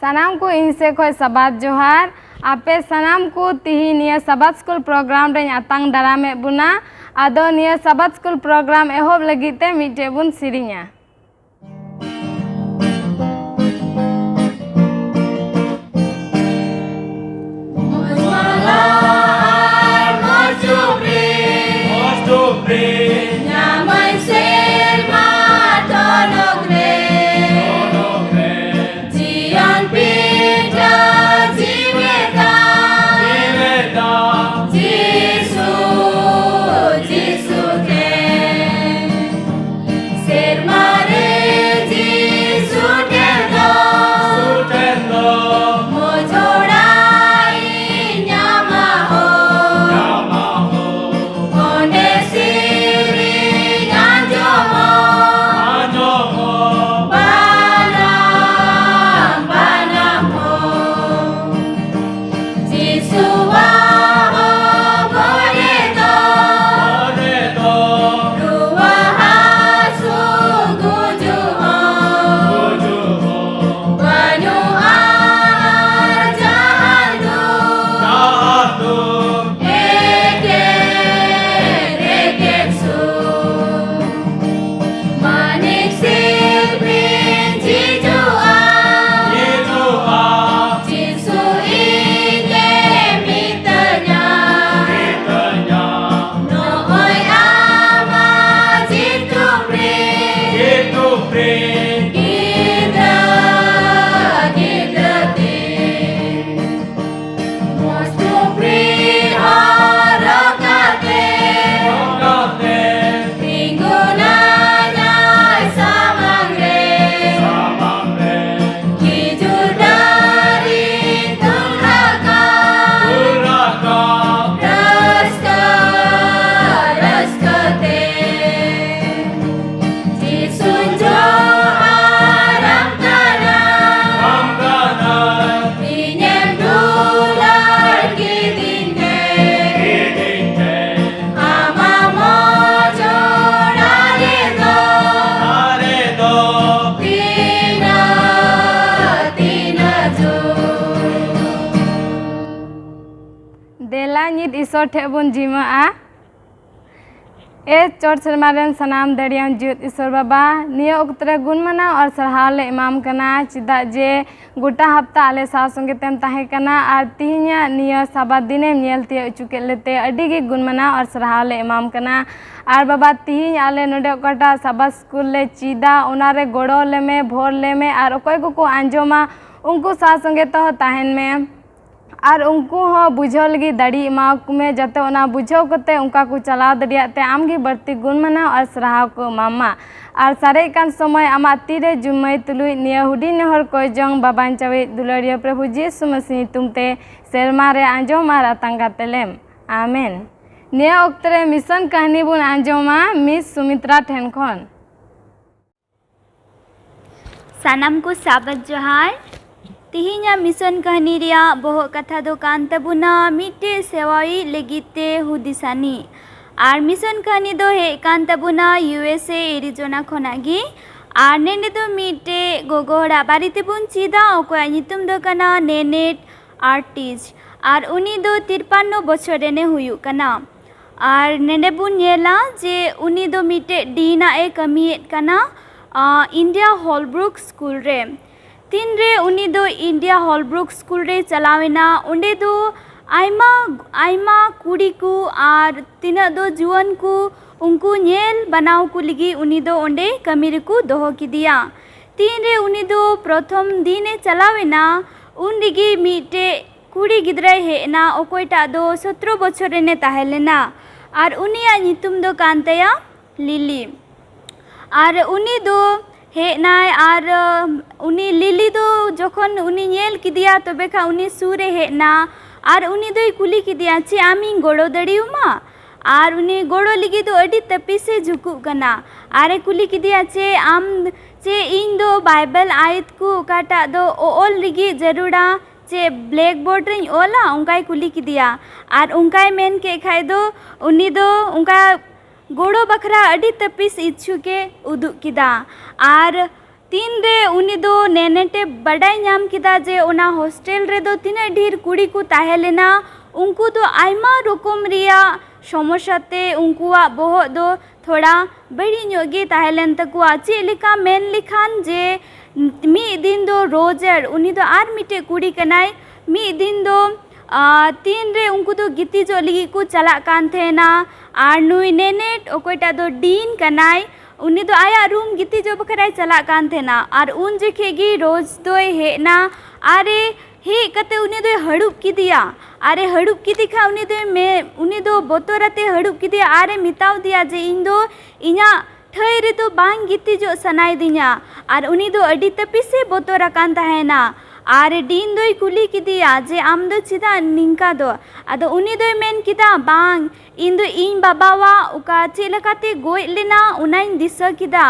सानाम को इन से खोय सबात जोहार आपे सनाम को तिही निया सबात स्कूल प्रोग्राम रे आतांग दारामे बुना आदो निया सबात स्कूल प्रोग्राम एहोब लगिते मिटे बुन सिरिया ईश्वर ठेबुन जीमा ए चोट सरमारन सनाम दरियान जुत ईश्वर बाबा निया उक्तरे गुणमना और सरहाले इमाम कना चिदा जे गोटा हफ्ता आले सा संगे तेम ताहे कना आर तिहिया निया साबा दिने नेलते चुके लेते अडी गे गुणमना और सरहाले इमाम कना आर बाबा तिहिया आले नोडे ओकटा साबा स्कूल ले चिदा ओनारे गोड़ो ले में भोर ले में आर ओकय को आंजोमा उनको सा संगे तो ताहेन में और उनको हो बुझो लगी दाड़ी एमाक में जाते ओना बुझो कते उनका को चलाव दरियाते आमगी बढ़ती गुणमना और सराहाव को मामा और सारे कान समय आमा तीरे जुम्मई तुलुई निया हुडी नहर कोई जंग बाबान चावे दुलरिया प्रभु यीशु मसीह तुमते सेरमा रे आंजोमा रातांगा तेलेम आमेन। निया ओक्तरे मिशन कहानी बुन आंजोमा मिस सुमित्रा ठेन खन सानाम को साबत जोहार तिहिया मिशन कहानी रिया बोह कथा दो कान तबुना मिटे सेवाई लेगिते हुदिसानी और मिशन कहानी दो हे कान तबुना यूएसए एरिजोना खोनागी और नेने दो मिटे गोगोड़ा बारीते बुन चिदा ओकोया नितुम दो कना नेनेट आर्टिस्ट और उनी दो 53 बछर रेने हुयु कना और नेने बुन येला जे उनी दो मिटे डीना ए कमिएट कना इंडिया हॉलब्रुक स्कूल रे तीन रे उनी दो इंडिया हॉलब्रुक स्कूल रे चलावेना उंडे दो आयमा कुड़ी को और तीना दो जुआन को उनको नेल बनाव को लगी उनी दो उंडे कमीर को दोहो की दिया तीन रे उनी दो प्रथम दिने चलावेना उन दिगी मीटे कुड़ी गिद्रा हेना ओकोयटा दो 17 बछर रेने ताहेलेना और उनिया नितुम दो कांतया लिली और उनी दो हेनाय और उनी लिली दो जखन उनी नेल किदिया तबे खा उनी सूरे हेना और उनी दो कुली किदिया चे आमी गोड़ो दड़ियुमा और उनी गोड़ो लिगी दो अडी तपी से झुकु कना आरे कुली किदिया चे आम चे इन दो बाइबल आयत को काटा दो ओल लिगी जरूरा चे ब्लैक बोर्ड रे ओला उनकाय कुली किदिया और उनकाय मेन के खाय दो उनी दो उनका गोड़ो बखरा अडी तपिस इच्छु के उदु किदा और तीन रे उनी दो नेनेटे बड़ाई नाम किदा जे ओना हॉस्टेल रे दो तीना ढेर कुड़ी को ताहे लेना उनको दो आयमा रकम रिया समस्या ते उनकुआ बोहत दो थोड़ा बड़ी ñoगे ताहे लेन तकुआ चेलेका मेन लिखान जे मी दिन दो रोजर उनी दो आर मिटे कुड़ी कनाय मी दिन दो तीन रे उनको दो गिती जो लगी को चला कान थे ना आर नुई नेनेट ओकोटा दो डीन कनाय उनी दो आया रूम गिती जो बखराय चला कान थे ना आर उन जेखेगी रोज दो हे ना आरे हे कते उनी दो हड़ुप की दिया आरे हड़ुप की दिखा उनी दो बोतोराते हड़ुप की दिया आरे मिताव दिया जे इन दो इना ठई रे दो बांग गिती जो सनाय दिया आर उनी दो अडी तपिसे बोतोरा कान ताहेना आर डीन दोई कुली किदिया जे आम दो चिदा निंका दो आदो उनी दो मेन किदा बांग इन दो इन बाबावा उका चेलकाते गोय लेना उनाइन दिसा किदा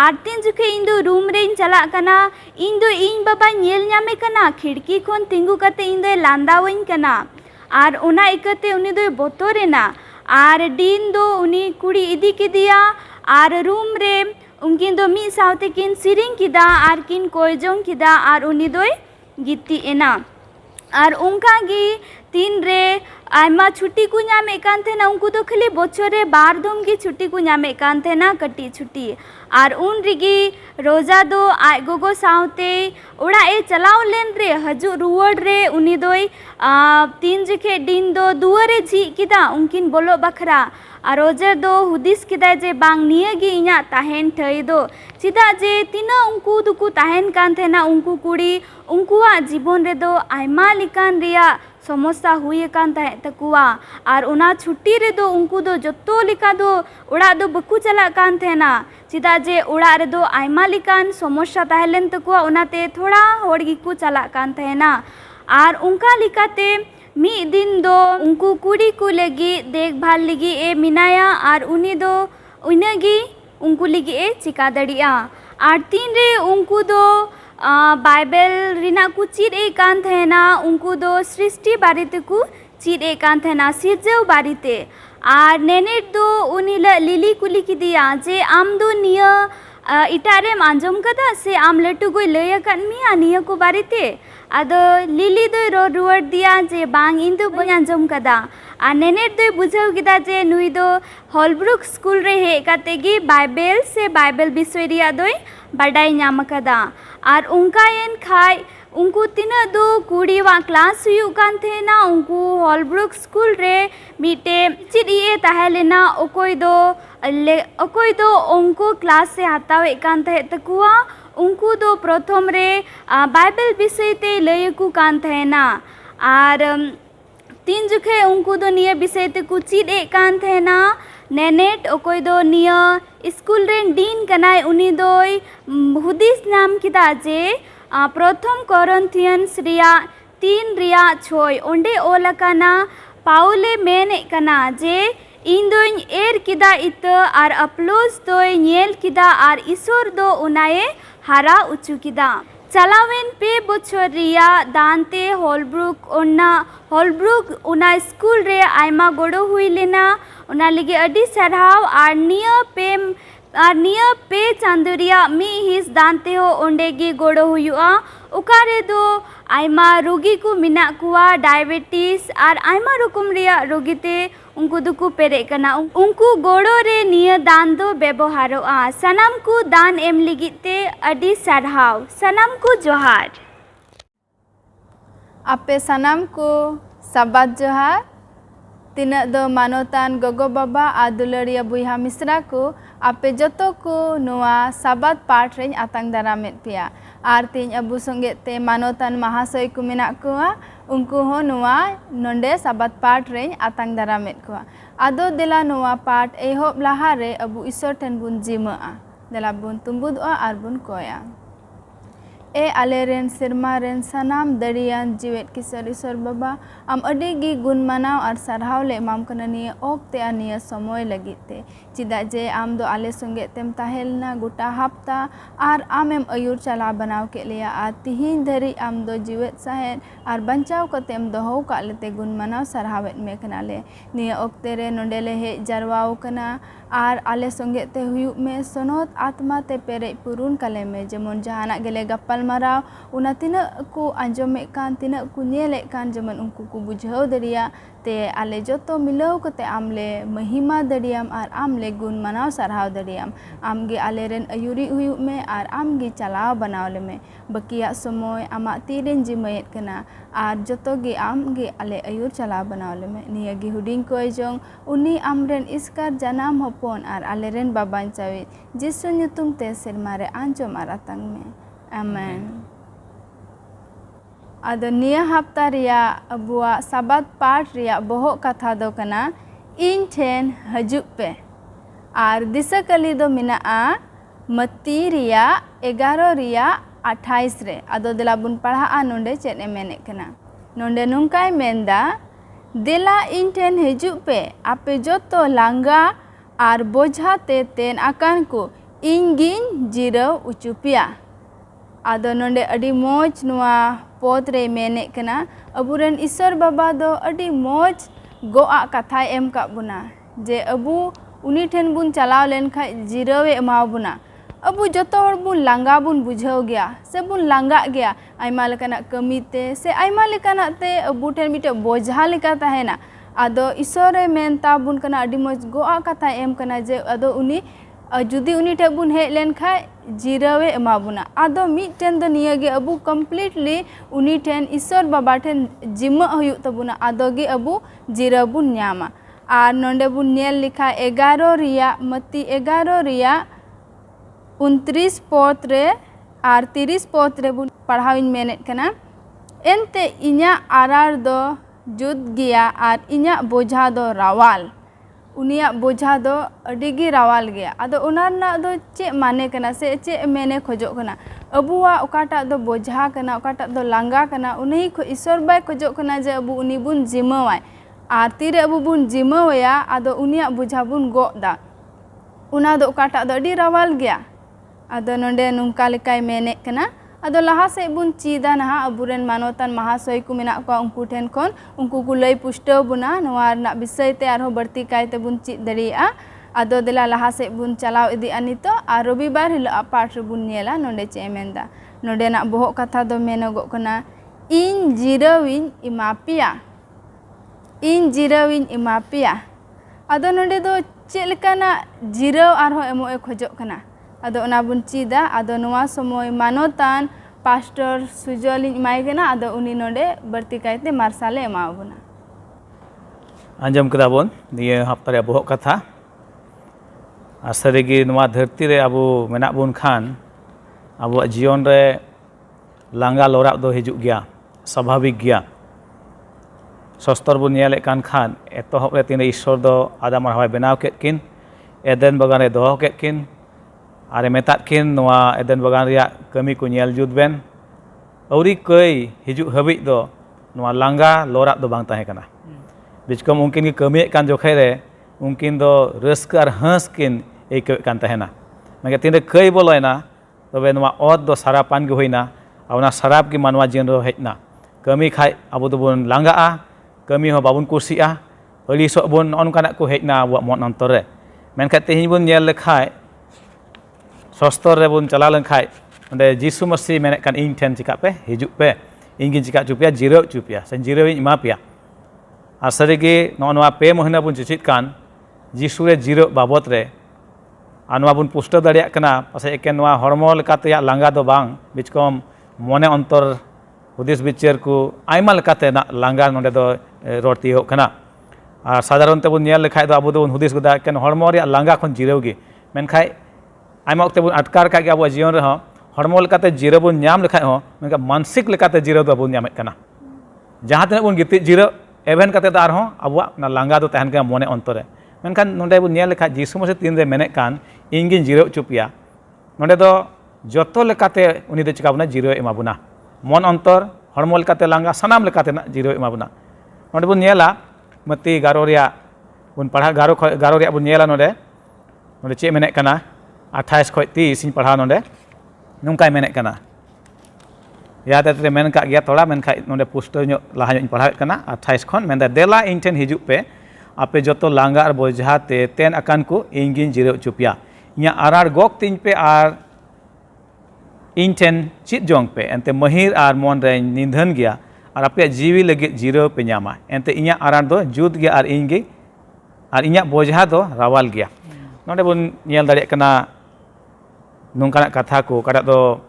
आर तीन जुखे इन दो रूम रे चला कना इन दो इन बाबा नेल ᱧᱟᱢᱮ कना खिड़की खोन तिंगु कते इन दो लांदावइन कना आर उना इकते उनी दो बोतोरेना आर डीन दो उनी कुड़ी इदी किदिया आर रूम रे उनकिन दो मी सावते किन सिरिंग किदा आर किन कोयजोंग किदा आर उनी दोय गिती एना आर उनका गी तीन रे आयमा छुट्टी को नामे कान थे ना उनको तो खाली बछरे बार दम की छुट्टी को नामे कान थे ना कटी छुट्टी आर उन रिगी रोजा दो आय गोगो सावते ओड़ा ए चलाव लेन रे हजू रुवड़ रे उनी दोय तीन जखे दिन दो दुआरे झी किदा उनकिन बोलो बखरा आर रोजर दो हुदिस किदा जे बांग निया गी इना ताहेन ठई दो चिदा जे तिना उनको दुकु ताहेन कान थे ना उनको कुड़ी उनकुआ जीवन रे दो आयमा लिकान रिया समस्या हुई कान ताहे तकुआ आर उना छुट्टी रे दो उनको दो जत्तो लिका दो ओड़ा दो बकु चला कान थे ना चिदा जे ओड़ा रे दो आयमा लिकान समस्या ताहेलेन तकुआ उनाते थोड़ा होड़ गिकु चला कान थे ना आर उनका लिकाते मी दिन दो उनको कुड़ी को लगी देखभाल लगी ए मिनाया आर उनी दो उनगी उनको लगी ए चिका दड़िया आर तीन रे उनको दो बाइबल रिना को चीर ए कान थे ना उनको दो सृष्टि बारीते को चीर ए कान थे ना सिरजेव बारीते आर नेनेट दो उनी लिली कुली की दिया जे आम दो निया इटारे आंजम कदा से आम लटू गोई लय कान मिया निया को बारीते आदो लिली दो रो रुवड़ दिया जे बांग इन दो बई आंजम कदा आर नेनेट दो बुझाव किदा जे नुई दो हॉलब्रुक स्कूल रे हे कातेगी बाइबल से बाइबल विषय रिया दोय बाडाई नाम कदा आर उनका एन खाय उनको तीना दो कुड़ी वा क्लास हुई कान थे ना उनको हॉलब्रुक स्कूल रे मीटे चिड़िए ताहेलेना ओकोय दो उनको क्लास से हतावे कान थे तकुआ उनको दो प्रथम रे बाइबल विषय ते लयकु कान थे ना आर तीन जुखे उनको दो निया विषय ते को चिड़े कान थे ना नेनेट ओकोय दो निया स्कूल रे डीन कनाय उनी दोय हुदिस नाम किदा जे प्रथम कोरिन्थियंस रिया 3 रिया 6 ओंडे ओलकाना पाउले मेन कना जे इन दोय एर किदा इत आर अपलोस दोय नेल किदा आर ईश्वर दो उनाए हारा उचु किदा चलावेन पे बछर रिया दानते हॉलब्रुक उना स्कूल रे आयमा गोड़ो हुई लेना उना लगे अडी सरहाव आर निया पे चांदुरिया मी हिस दानते हो ओंडेगी गोड़ो हुआ उकारे दो आयमा रोगी को मिना कुआ डायबिटीज आर आयमा रकम रिया रोगीते उनको दुकु पेरे कना उनको गोड़ो रे निया दान दो व्यवहारोआ सनाम को दान एम लिगिते अडी सरहाव सनाम को जोहार आपे सनाम को साबात जोहार तीना दो मानोतान गोगो बाबा आ दुलरिया बुहा मिश्रा को आपे जतो को नुआ साबात पाठ रें आतंग दारामेत पिया आर तीन अबु संगे ते मानोतान महाशय को मेना कुआ उनको हो नुआ नोंडे साबात पाठ रें आतंग दारामेत कुआ आदो देला नुआ पाठ एहोब लाहा रे अबु ईश्वर ठेन बुन जिमा देला बुन तुम्बुदआ आर बुन कोया ए आलेरेन सिरमा रेन सनाम दड़ियान जीवेत किशोर ईश्वर बाबा आम अडेगी गुण मानाव और सरहाव ले एमाम कना निया ओक्ते आ निया समय लगिते चिदा जे आम दो आले संगे तेम ताहेलना गोटा हफ्ता और आमेम अयुर चला बनाव के लिया आ तिहिन धरी आम दो जीवेत साहेन और बंचाव को तेम दोहो का लेते गुण मानाव सरहावेत में कना ले निया ओक्ते रे नोंडेले हे जरवाव कना आर आले संगे ते हुयुग में सनोत आत्मा ते पेरे पुरुन काले में जेमन जहाना गेले गप्पल माराव उना तिना को आंजोमे कान तिना को नेले कान जेमन उनको को बुझाव दरिया ते आले जोतो मिलाव कते आमले महिमा दरियाम आर आमले गुण मनाव सरहाव दरियाम आमगे आले रेन अयुरी हुयुग में आर आमगे चलाव बनावले में बकिया समय आमा तीरेन जिमयत कना आर जोतो गे आमगे आले अयुर चलाव बनावले में निया गे हुडिंग को जोंग उनी आमरेन इसकार जनाम हपन आर आले रेन बाबान चावे जिसु ᱧᱩᱛᱩᱢ ते सेरमारे आंजोम आर आतंग में आमेन। आदो निया हफ्ता रिया अबुआ साबात पाठ रिया बोहो कथा दो कना इन ठेन हजु पे आर दिसा कली दो मिना मत्ती रिया 11 रिया 28 रे आदो देला बुन पढ़ा नोंडे चेने मेने कना नोंडे नुंकाय मेंदा देला इन ठेन हजु पे आपे जोतो लांगा आर बोझा ते तेन आकान को इंगिन जिराव उचुपिया आदो नोंडे अडी मोज नुआ पद रे मेने कना अबुरेन ईश्वर बाबा दो अडी मोज गोआ कथा एम का बुना जे अबु उनी ठेन बुन चलाव लेन खा जिरावे एमाव बुना अबु जोतो हर बुन लांगा बुन बुझाव गया से बुन लांगा गया आयमा लेकाना कमीते से आयमा लेकाना ते अबु ठेन मिटे बोझा लेका तहेना आदो ईश्वर मेनता बुन कना अडी मोज गोआ कथा एम कना जे आदो उनी जुदी उनी ठे बुन हेज लेन खा जिरावे एमा बुना आदो मिटेन दो निया गे अबु कम्प्लीटली उनी ठेन ईश्वर बाबा ठेन जिम्मा हुयुग तबुना आदो गे अबु जिराव बुन न्यामा आर नोंडे बुन नेल लिखा 11 रिया मत्ती 11 रिया 29 पद रे आर 30 पद रे बुन पढ़ाविन मेनेत कना एनते इन्या आरार दो जुद गया आर इन्या बोझा दो रावाल उनिया बोझा दो अडिगी रावाल गया आदो उनारना दो चे माने कना से चे मेने खोजो कना अबुआ ओकाटा दो बोझा कना ओकाटा दो लांगा कना उन्हीं को ईश्वर बाय खोजो कना जे अबु उनी बुन जिमावाय आर तीरे अबु बुन जिमावया आदो उनिया बोझा बुन गोदा उना दो ओकाटा दो अडी रावाल गया आदो नोंडे नुंका लेकाय मेने कना आदो लहा से बुन चीदा नहा अबुरेन मानवतान महाशय को मेना को उनको ठेन कोन उनको को लई पुष्टव बुना नोआ ना विषय ते आरो बढ़ती कायते बुन चीद दरिया आदो देला लहा से बुन चलाव इदी अनितो आ रविवार हिलो पाठ रे बुन नेला नोंडे चे मेंदा नोंडे ना बोहो कथा दो मेनगो कना इन जिराविन इमापिया इन जिराविन इमापिया आदो नोंडे दो चे लेकाना जिराव आरो एमो ए खोजो कना आदो ओना बुन चीदा आदो नोआ समय मानोतान पास्टर सुजलिन इमाय कना आदो उनी नोंडे बढ़ती कायते मार्साले एमाव बुना आंजम कदा बोन निये हफ्ता रे बोहो कथा आसरेगी नोआ धरती रे अबु मेना बुन खान अबु जीवन रे लांगा लोरा दो हिजुग गया स्वाभाविक गया सस्तर बुन नेले कान खान एतोहब रे तिने ईश्वर दो आदम और हवा बनाव केत किन एदेन बगान रे दोहो केत किन आरे मेतात किन नोआ एदेन बगान रिया कमी को नेल जुद बेन औरी कई हिजुग हबिज दो नोआ लांगा लोरा दो बांग ताहे कना बिचकम उनकिन की कमी कान जोखे रे उनकिन दो रस्क और हंस किन एक कान तहेना मगे तिने कई बोलोयना तबे नोआ ओद दो सरापान गे होइना आउना सराप की मानवा जीवन रो हेजना कमी खाय आबो दोबन लांगाआ कमी हो बाबुन कुसिआ अलिसो बोन अनकाना को हेजना आबो मन अंतर रे मेनखा तेहि बोन नेल लेखाय सस्तर रे बोन चला लेखाय ओंडे जीसु मसीह मेने कान इन ठेन चिका पे हिजुग पे इंगिन चिका चुपिया जिराव चुपिया से जिराव इमा पिया आ सरिगे नोआ पे महीना बोन चिचित कान जीसु रे जिराव बाबत रे आनवा बुन पुष्ट दाड़िया कना पासे एके नोआ हरमो लेकाते लांगा दो बांग बिचकम मने अंतर हुदिस बिचार को आयमा लेकाते ना लांगा नोंडे दो रोटी हो कना और साधारण ते बुन नेल लेखाय दो आबो दो बुन हुदिस गदा केन हरमो रे लांगा खन जिराव गे मेनखाय आयमा वक्ते बुन अटकार का गे आबो जीवन रे हो हरमो लेकाते जिराव बुन न्याम लेखाय हो मेनका मानसिक लेकाते जिराव दो बुन न्यामेत कना जहां तने बुन गिति जिराव एवेन काते दार हो आबो ना लांगा दो तहन के मने अंतर रे मेनखान नोंडे बुन नेल लेखाय जीसु मसीह तीन रे मेने कान इंगिन जिराव चुपिया नोंडे दो जतो लेकाते उनी दो चिका बुना जिराव एमा बुना मन अंतर हरमो लेकाते लांगा सनाम लेकाते ना जिराव एमा बुना नोंडे बुन नेला मत्ती 11 रिया बुन पढ़ा 11 रिया बुन नेला नोंडे नोंडे चे मेने कना 28 खय 30 इं पढ़ा नोंडे नुंकाय मेने कना या तेरे मेन का गया थोड़ा मेन खाय नोंडे पुष्ट ᱧᱚᱜ लाहा ᱧᱚᱜ पढ़ावे कना 28 खन मेन देला इन ठेन हिजुग पे ape joto langga ar bojha te ten akan ku ingin jirau cupia nya arar gok ting pe ar inten chit jong pe ente mahir ar mon re nindhan gya ar ape jiwi lagi jirau pe nyama ente inya arar do jut gya ar ingi ar inya bojha do rawal gya nonde bun nyel dare kana nungkana katha ko kada do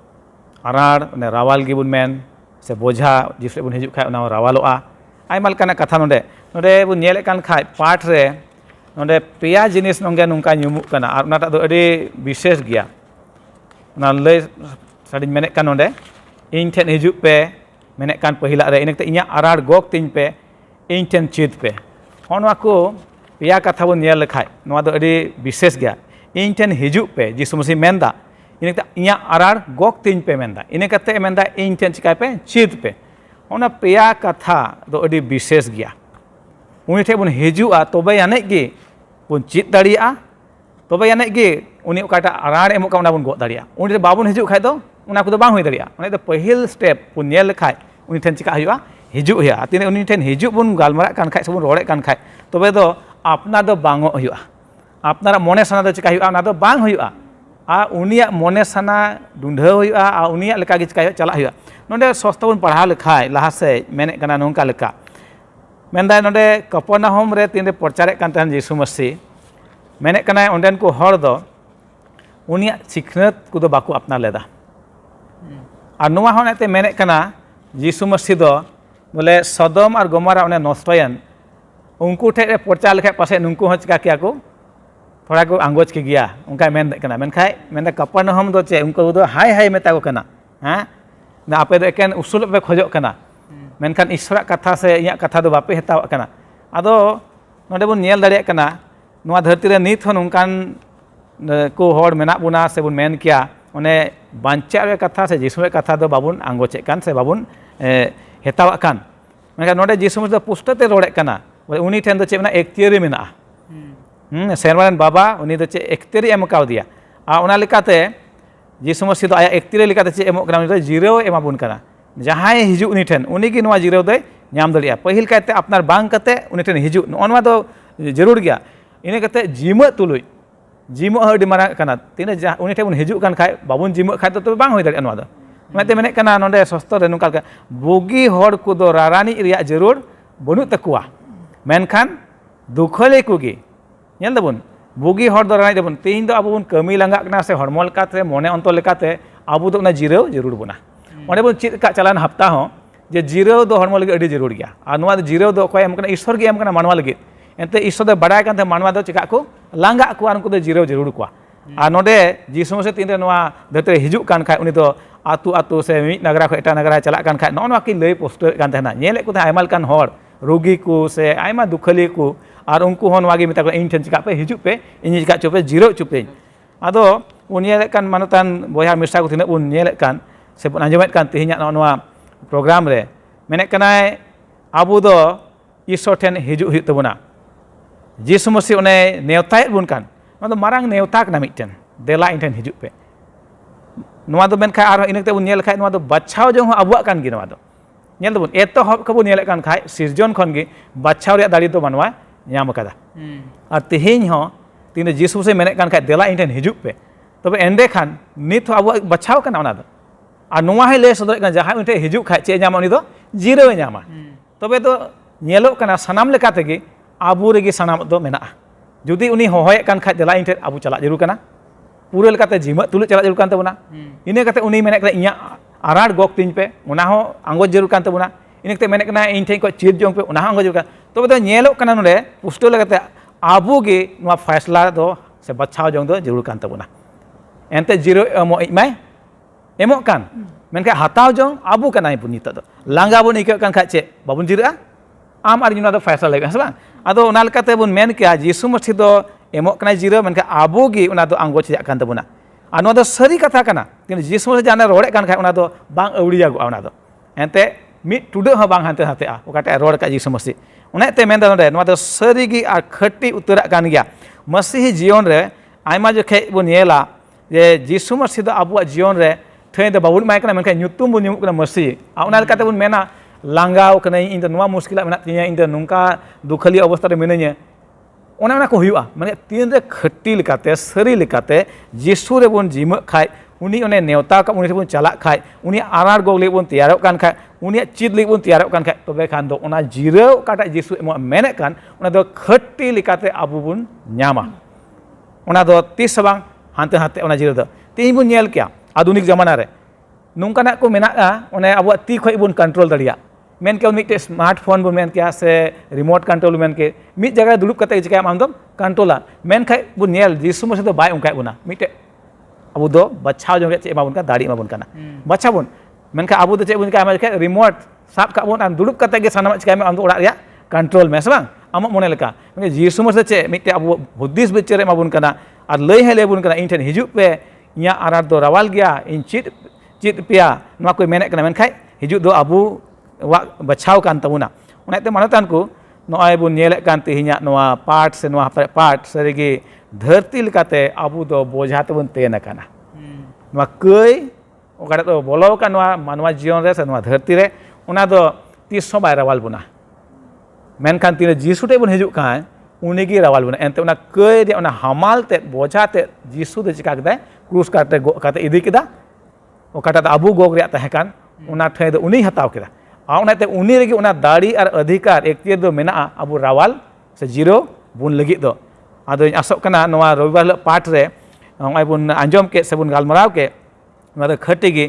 arar ne rawal gi bun men se bojha jisre bun hijuk khai ona rawaloa aimal kana katha nonde bun nyele kan khai part re nonde peya jinis nongge nungka nyumuk kana ar onata do adi bishes gya na lei sadin menek kan nonde ing ten hijuk pe menek kan pahila re inek inya arar gok ting pe ing ten chit pe onwa ko peya katha bun nyel khai noa do adi bishes gya ing ten hijuk pe jisu masi menda inek inya arar gok ting pe menda inekate menda ing ten chikai pe chit pe ona peya katha do adi bishes gya uni the bun hijua tobe anek ge bun chit daria tobe anek ge uni okata arar emok ka ona bun go daria uni babun hiju khai do ona ko do bang hoi daria ona do pahil step bun nyel khai uni then chika huyua hiju ya atine uni then hiju bun galmara kan khai sabun rore kan khai tobe do apna do bango huyua apnara mone sana do chika huyua ona do bang huyua a unia mone sana dundha huyua a unia leka ge chika chala huyua nonde sosta bun parha lekhai laha se menek kana nongka leka mendai nonde Kapernaum re tin re porcare kan tan Yesu Masi menek kana onden ko hor do unia sikhnat ku do baku apna leda ar noa honete menek kana Yesu Masi do bole Sodom ar Gomora one nostoyan unku the re porcar lekhai pase nungku ho chika kya ko thora ko angoj ke gya unka men kana menkhai menda Kapernaum do che unku do hai meta ko kana ha na ape do eken usul pe khojok kana menkan isra katha se inya katha do bape hetaw kana ado node bun nyel dare kana noa dharti re nit hon unkan ko hor menak buna se bun men kya one bancha re katha se Jesu re katha do babun angoche kan se babun hetaw kan menkan node Jesu do pustate rode kana uni then do che mena ektieri mena serwan baba uni do che ektieri em kaw dia a ona lekate Jesu Masi do aya ektieri lekate che emok kana uni do zero emabun kana jahai hiju uni ten uni ki noa zero do nyam daria pahil kaite apnar bang kate uni ten hiju onwa do jarur gya ine kate jima tului jima hadi mara kana tine uni ten hiju kan khai babun jima khai to bang hoi daria onwa do mete menek kana nonde sosto re nungkal ka bogi hor ku do rarani riya jarur bonu takua menkhan dukhole ku gi nyel dabun bogi hor do rarani dabun tehin do abu bun kami langa kana se hormol kate mone onto lekate abu do na zero jarur buna onde bun chit ka chalan hafta ho je zero do hormo lagi adi jarur gya ar noa do zero do koy em kana ishwar ge em kana manwa lagi ente ishwar do badai kan the manwa do chika ko langa ko an ko do zero jarur ko ar node Jesu Masi tin re noa dhate hijuk kan khai uni do atu se mi nagara ko eta nagara chalak kan khai noa ki lei poster kan thana nyele ko aimal kan hor rogi ko se aima dukhali ko ar unku hon wagi meta ko in chika pe hijuk pe in chika chope zero chupe ado unia kan manutan boya misa ko thina un nyele kan se pun anjomet kan tihinya noa program re menek kanai abu do Isor ten hiju hu tabuna Jesu Masi one neutai bun kan noa do marang neuta kana mitten dela inten hiju pe noa do men khai ar inek te bun nyel khai noa do bachhau jong ho abuak kan gi noa do nyel do bun eto hob ko bun nyel kan khai sirjon khon gi bachhau re dari do manwa nyam kada ar tihiny ho tine Jesu Masi menek kan khai dela inten hiju pe tobe ende khan nit ho abuak bachhau kana ona do ar noa hai le sodor kan jahai unte hijuk khai che nyama uni do zero nyama tobe do nyelok kana sanam lekate ge abu regi sanam do mena judi uni hohoye kan khai dela inte abu chalak jarur kana pura lekate jima tulut chalak jarur kan tabuna ine kate uni menek kana inya arar gok ting pe ona ho angoj jarur kan tabuna ine kate menek kana inte ko chit jong pe ona ho angoj jarur kan tobe do nyelok kana node pusto lekate abu ge noa faisla do se bachhau jong do jarur kan tabuna ente zero emo mai emok kan menkai hatau jong abu kanai pun nita do langa bun ikak kan khache babun jira am ar juna do faisal lagi bang ado ona lekate bun men kya Jesu Masi do emok kanai jira menkai abu gi ona do anggo chak kan tabuna ano do sari katha kana tin Jesu Masi jana rode kan khai ona do bang auria go ona do ente mit tude ho bang hante hate a okate rod ka Jesu Masi ona te men da no do sari gi ar khati utara kan gya Masihi jion re aima jo khe bun yela je Jesu Masi do abu jion re thai da babun mai kana menkai nyutum bun nyumuk kana Masi ona lekate bun mena langau kana inda noa muskila mena tinya inda nungka dukhali obostha re menanya ona ko huyuga mane tin re khati lekate sari lekate Jisu re bon jimak khai uni one neuta ka uni bon chalak khai uni arar gog le bon tiarok kan khai uni chit le bon tiarok kan khai tobe khan do ona jirau kata Jisu emo menek kan ona do khati lekate abu bun nyama ona do tis sabang hante hante ona jirau do tin bun nyel kya adunik zamana re nungkana ko menaga one abu ti khoi bun control daria men ke mite smartphone bun men kya se remote control men ke mit jaga dulup kate jika am dom controla men khai bun nyel Jisu mose do bai ongkai buna mite abu do bachao jong che ma bun ka dari ma bun kana bacha bun men kha abu do che bun ka ma kha remote sab ka bun an dulup kate ge sanam chika am do orak ria control mes bang amok mone leka men Jisu mose che mite abu buddhist bichere ma bun kana ar lei hele bun kana inten hijuk pe nya arar do rawal gya in chit pia nwa ko menek kana men khai hijuk do abu wa bachau kan tabuna onate manatan ku noai bun nyelek kan tihinya noa part se noa part serigi dharti lekate abu do boja te bun tena kana noa koi okada to bolo kan noa manwa jion re se noa dharti re ona do tiso bai rawal buna men kan tine Jisu te bun hijuk kan uni gi rawal buna ente ona koi de ona hamal te boja te Jisu de chika kata krus kate idi kida okada abu gog re tahekan ona thai do uni hataw kida आउनाते उनी लगी उना दाड़ी और अधिकार एक्टियर दो मेना अबु रावाल से zero बुन लगी दो आदो आसोक कना नवा रविवार पाठ रे नय बुन आंजम के से बुन गालमराव के नवा खटी गी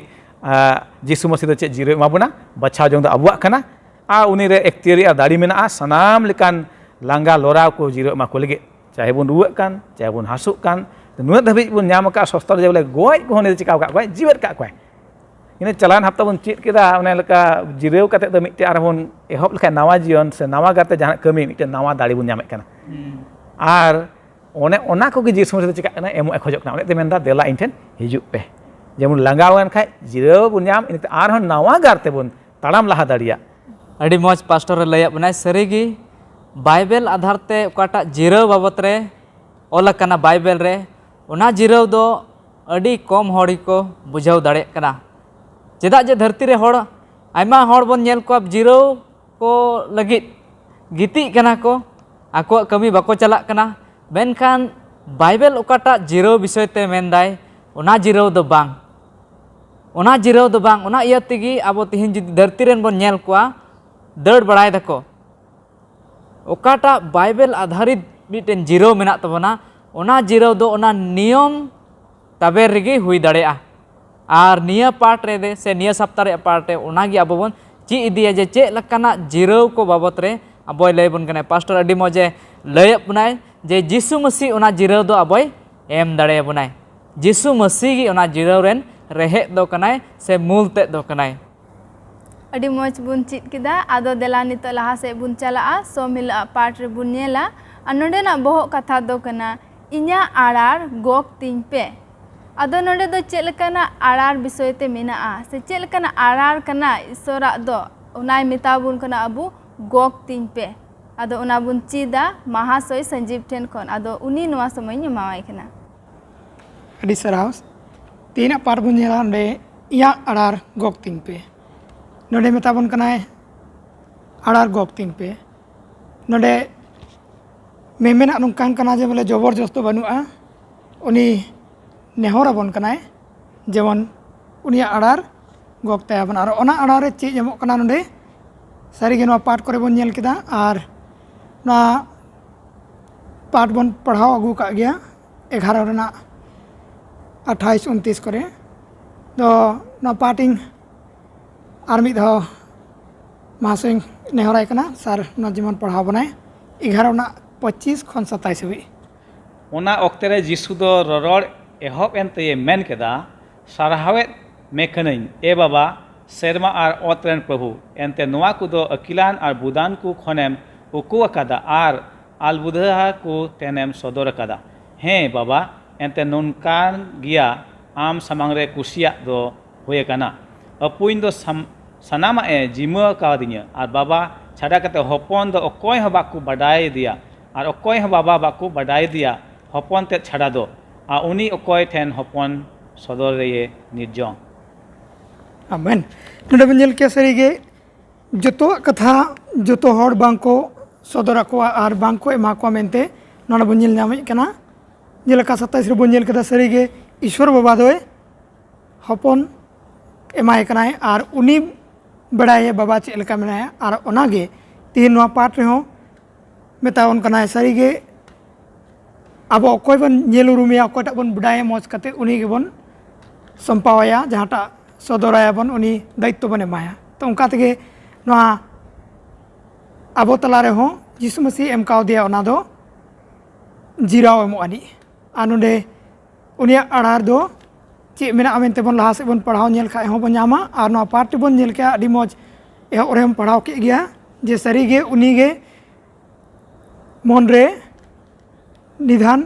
जिसु मसीह दो चे जीरो माबुना बच्चा जों दो अबुआ कना आ उनी रे एक्टियर और दाड़ी मेना सनाम लेकान लांगा लोराव को जीरो मा को लगी चाहे बुन रुवाक कान चाहे बुन हासुक कान नुआ धबी बुन ᱧᱟᱢ का सस्तर जे बोले गोय को होने चिकाव का गोय जीवत का कोय ini jalan hafta bun cit kita one leka jireu kate do mite arabun ehop leka nawa jion se nawa gate jahan kami mite nawa dali bun nyamek kana ar one ona ko gi Jisu se cika kana emo ekhojok na one te menda dela inten hijuk pe jemun langawan khai jireu bun nyam ini ar hon nawa garte bun talam laha daria adi moj pastor lay bunai serigi bible adhar te okata jireu babot re ola kana bible re ona jireu do adi kom hori ko bujhau dare kana चेदा जे धरती रे हड़ आयमा हड़ बन nail को zero को लगित गिती कना को आको कमी बाको चलाक कना मेनखान बाइबल ओकाटा जीरो विषय ते मेनदाय ओना जीरो दो बांग ओना इया तेगी आबो तिहिन जुदी धरती रेन बन नेल कोआ दड़ बड़ाय दको ओकाटा बाइबल आधारित मिटेन जीरो मेना तबना ओना जीरो दो ओना नियम तबे रेगी हुई दाड़ेआ और निया पार्ट रे दे से निया सप्ताह रे पार्ट रे ओनागी आबो बन ची इदिया जे चे लकाना जीरो को बाबत रे अबोय लय बन कने पास्टर अडी मजे लय अपनाय जे जिसु मसीह ओना जीरो दो अबोय एम दाड़े बनाय जिसु मसीह गी ओना जीरो रेन रेहे दो कनाय से मूल ते दो कनाय अडी मज बुन चित किदा आदो देला नितो लहा से बुन चला सो मिला पार्ट रे बुन नेला अनोडे ना बोहो कथा दो कना इन्या आड़ार गोक तीन पे अदो नोडे दो चेलकना आड़ार विषय ते मेना से चेलकना आड़ार कना ईश्वरा दो उनाय मेताबुन कना अबु गोक तीन पे अदो उना बुन चीदा महाशय संजीव ठेन कोन अदो उनी नवा समय ᱧᱟᱢᱟᱭ कना अडी सराउस तीन पार बुन नेला नोडे इया आड़ार गोक तीन पे नोडे मेताबुन कना आड़ार गोक तीन पे नोडे मेमेना नुकान कना जे बोले जबरदस्त बनुआ उनी नेहरा बन कनाय जेमन उनिया आड़ार गोकते बन और ओना आड़ार चे जमो कना नोडे सारीगे नोआ पाठ करे बन नेल केदा और नोआ पाठ बन पढ़ाव अगू का गया 11 रेना 28 29 करे तो नोआ पाटिंग और मिद हो महाशय नेहराय कना सर नोआ जेमन पढ़ाव बनाय 11 ना 25 खन 27 हुई ओना ओक्ते रे जिसु दो ररड़ एहब एनते मेन केदा सारहावेत मेकनइन ए बाबा सेरमा और ओतरेन प्रभु एनते नोआ कुदो अकिलान और बुदान को खनेम उकु अकादा और आलबुदहा को तेनेम सदर अकादा हे बाबा एनते नोनकान गिया आम समांग रे कुसिया दो होये कना अपुइन दो सनामा ए जिमा कादिnya और बाबा छाड़ा कते हपन दो अकोय ह बाकु बडाय दिया और अकोय ह बाबा बाकु बडाय दिया हपन ते छाड़ा दो आ उनी अकोय ठेन हपन सदर रे निर्जों आमेन नोडे बनेल के सरीगे जतो कथा जतो हड़ बांको सदर अकोआ और बांको एमा को मेनते नोडे बन नेल नामे कना जेलेका 27 रे बन नेल कदा सारीगे ईश्वर बाबा दोय हपन एमाय कनाय आर उनी बड़ाये बाबा चेद लेका मेनाया आर ओनागे तीन नोआ पाठ रे हो मेतावन कनाय सारीगे अब अकोय बन नेल उरुमिया अकोयटा बन बड़ाये मौज कते उनी गे बन सम्पावाया जहाटा सदराया बन उनी दायित्व बन एमाया तो उनका तेगे नोआ अब तला रे हो यीशु मसीह एम कावदिया ओना दो जिराव एमो आनी आ नोडे उनिया आड़ार दो चे मेना मेनते बन लहा से बन पढ़ाव नेल खाय हो बन नामा आर नोआ पाठ बन नेल के आडी मौज एहो रे हम पढ़ाव के गया जे सारीगे उनी गे मन रे निधान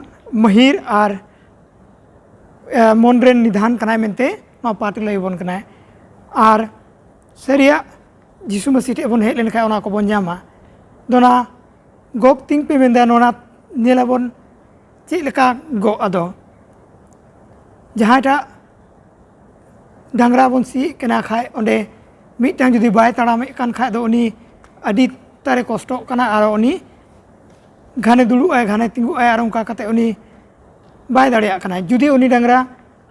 महिर आर मन रे निधान कनाय मेनते नोआ पाठ लय बन कनाय आर सारिया यीशु मसीह टे बन हेज लेन खाय ओना को बन नामा दोना गक तिंग पे मेनदा नोना नेलाबन चे लेका गो अदो जहाटा डांगरा बन सी कना खाय ओंडे मिटांग जुदी बाय ताड़ामे कान खाय दो उनी अडी तारे कष्टो कना आर उनी घाने दुड़ु आय घाने तिंगु आय आर उनका कते उनी बाय दाड़िया कना जुदी उनी डांगरा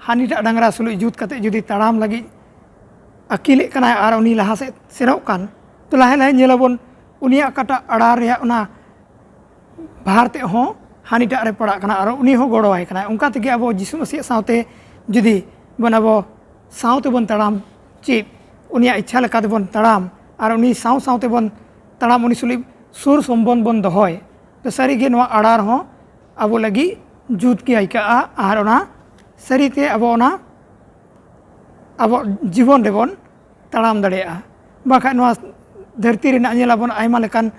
हानिटा डांगरा सुलु जुत कते जुदी ताड़ाम लगी अकिले कना आर उनी लहा से सेनो कान तो लाहे लाहे नेलाबन उनिया काटा अड़ार रे ओना भारते हो हानिटा रे पड़ा कना आर उनी हो गड़ो आय कना उनका तेगे अब यीशु मसीह सावते जुदी बन अब सावते बन ताड़ाम चेद उनिया इच्छा लेकाते बन ताड़ाम आर उनी साव सावते बन ताड़ाम उनी सुली सुर सम्बन्ध बन दोहय तो सारीगे नोआ आड़ार हो अब लगी जुत के आइका आर ओना सारीते अब ओना अब जीवन रे बन ताड़ाम दाड़ेया बाखा नोआ धरती रे नेलाबन आयमा लेकान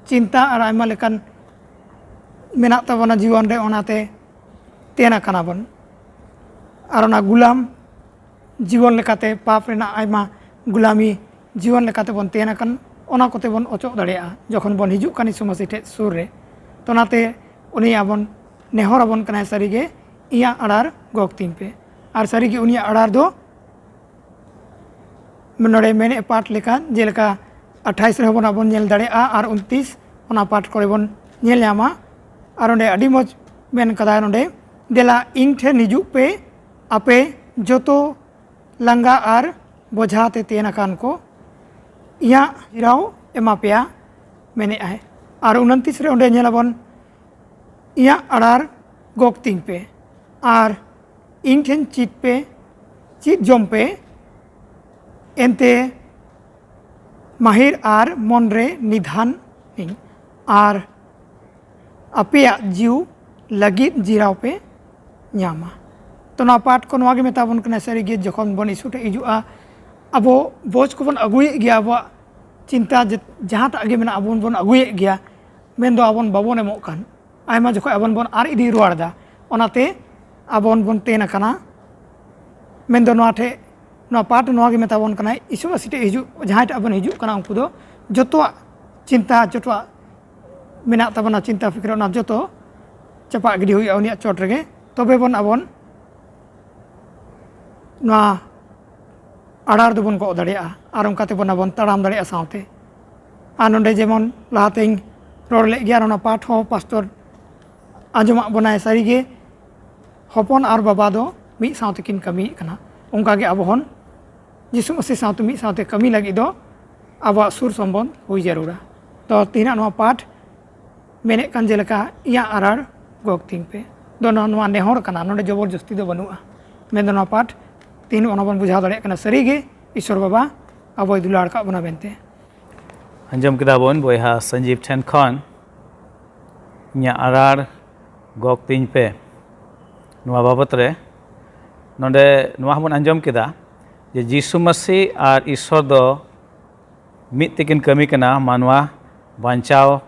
चिंता और आयमा लेकान मेना तबना जीवन रे ओनाते तेना कना बन और ओना गुलाम जीवन लेकाते पाप रेना आयमा गुलामी जीवन लेकाते बन तेना कन ओना कोते बन अचो दाड़ेया जखन बन हिजुक कानी यीशु मसीह टे सुर रे तो नाते उनी आबन नेहर आबन कना सारीगे इया आड़ार गक तिंग पे और सारीगे उनी आड़ार दो नोडे मेने पाठ लेका जेलेका 28 रे बन आबन नेल दाड़ेया और 29 ओना पाठ करे बन नेल नामा और ओंडे अडी मौज मेन कदा नोडे देला इंग ठे निजुक पे आपे जोतो लंगा और बोझाते तेना कान को इया जिराव एमा पेया मेने आए और 29 रे ओंडे नेलाबन इया आड़ार गक तिंग पे और इंग ठेन चीट पे चीट जम पे एनते माहिर आर मन रे निधान आर अपेया जीव लगित जिराव पे नामा तो ना पाठ को नोआ गे मेताबन कना सारीगे जखन बन यीशु टे हिजुआ अब बोझ को बन अगुए गया अब चिंता जहाँ गे मेना अबन बन अगुए गया मेन दो अबन बाबन एमो कान आयमा जखन अबन बन आर इदी रुआड़दा ओनाते अबन बन तेना कना मेन दो नोआ ठे नोआ पाठ नोआ गे मेताबन कना यीशु मसीह टे हिजु जहाँ टे अबन हिजु कना उनको दो जोतोआ चिंता जोतोआ मेना तबना चिंता फिक्र ओना जोतो चपा गिडी हुई उनिया चोट रेगे तबे बन अबन नोआ आड़ार दोबन गो दाड़ेया और उनकाते बन अबन ताड़ाम दाड़ेया सावते आ नोंडे जेमन लहातें रोड़ ले गया ओना पाठ हो पास्टर आंजमा बनाय सारीगे हपन और बाबा दो मी सावते किन कमी कना उनका गे अब हन यीशु मसीह सावते मी सावते कमी लगी दो अब सुर सम्बन्ध हुई जरूरा तो तीना नोआ पाठ मेने कान जेलेका इया आड़ार गक तिंग पे दोनों नोआ नेहर कना नोंडे जबरदस्ती दो बनुआ मेन दो नोआ पाठ तीन ओना बन बुझाव दाड़ेया कना सारीगे ईश्वर बाबा अबय दुलाड़ का बना बेनते अंजम किदा बन बयहा संजीव ठेन खन इया आड़ार गक तिंग पे नोआ बाबत रे नोंडे नोआ बन अंजम किदा जे यीशु मसीह और ईश्वर दो मिद तेकिन कमी कना मानवा बांचाव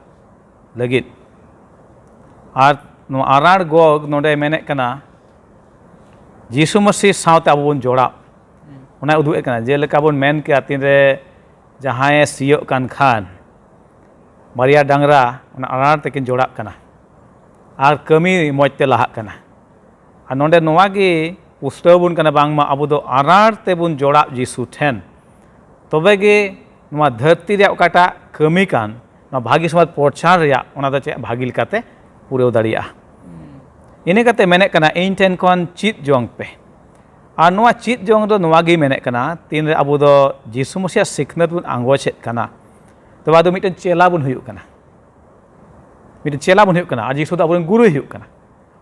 लगित और नोआ आड़ार गग नोंडे मेने कना यीशु मसीह सावते अब बन जोड़ा उना उदुए कना जेलेका बन मेन के तीन रे जहाँ सियोग कान खान बारिया डांगरा उना आड़ार तेकिन जोड़ा कना और कमी मजते लहा कना और नोंडे नोआ गे पुस्टाव बन कना बांगमा अब दो आड़ार तेबन जोड़ा यीशु ठेन तबे गे नोआ धरती रे ओकाटा कमी कान नोआ भागी समाज प्रचार रे ओना दो चे भागी लेकाते पुरेव दाड़िया इने कते मेने कना इन ठेन खन चीत जोंग पे और नोआ चीत जोंग दो नोआ गे मेने कना तीन रे अबो दो जीसु मसीह सिखनत बुन आंगोचेत कना तो वादो मिटन चेला बुन हुयुक कना मिटन चेला बुन हुयुक कना और जीसु दो अबो गुरु हुयुक कना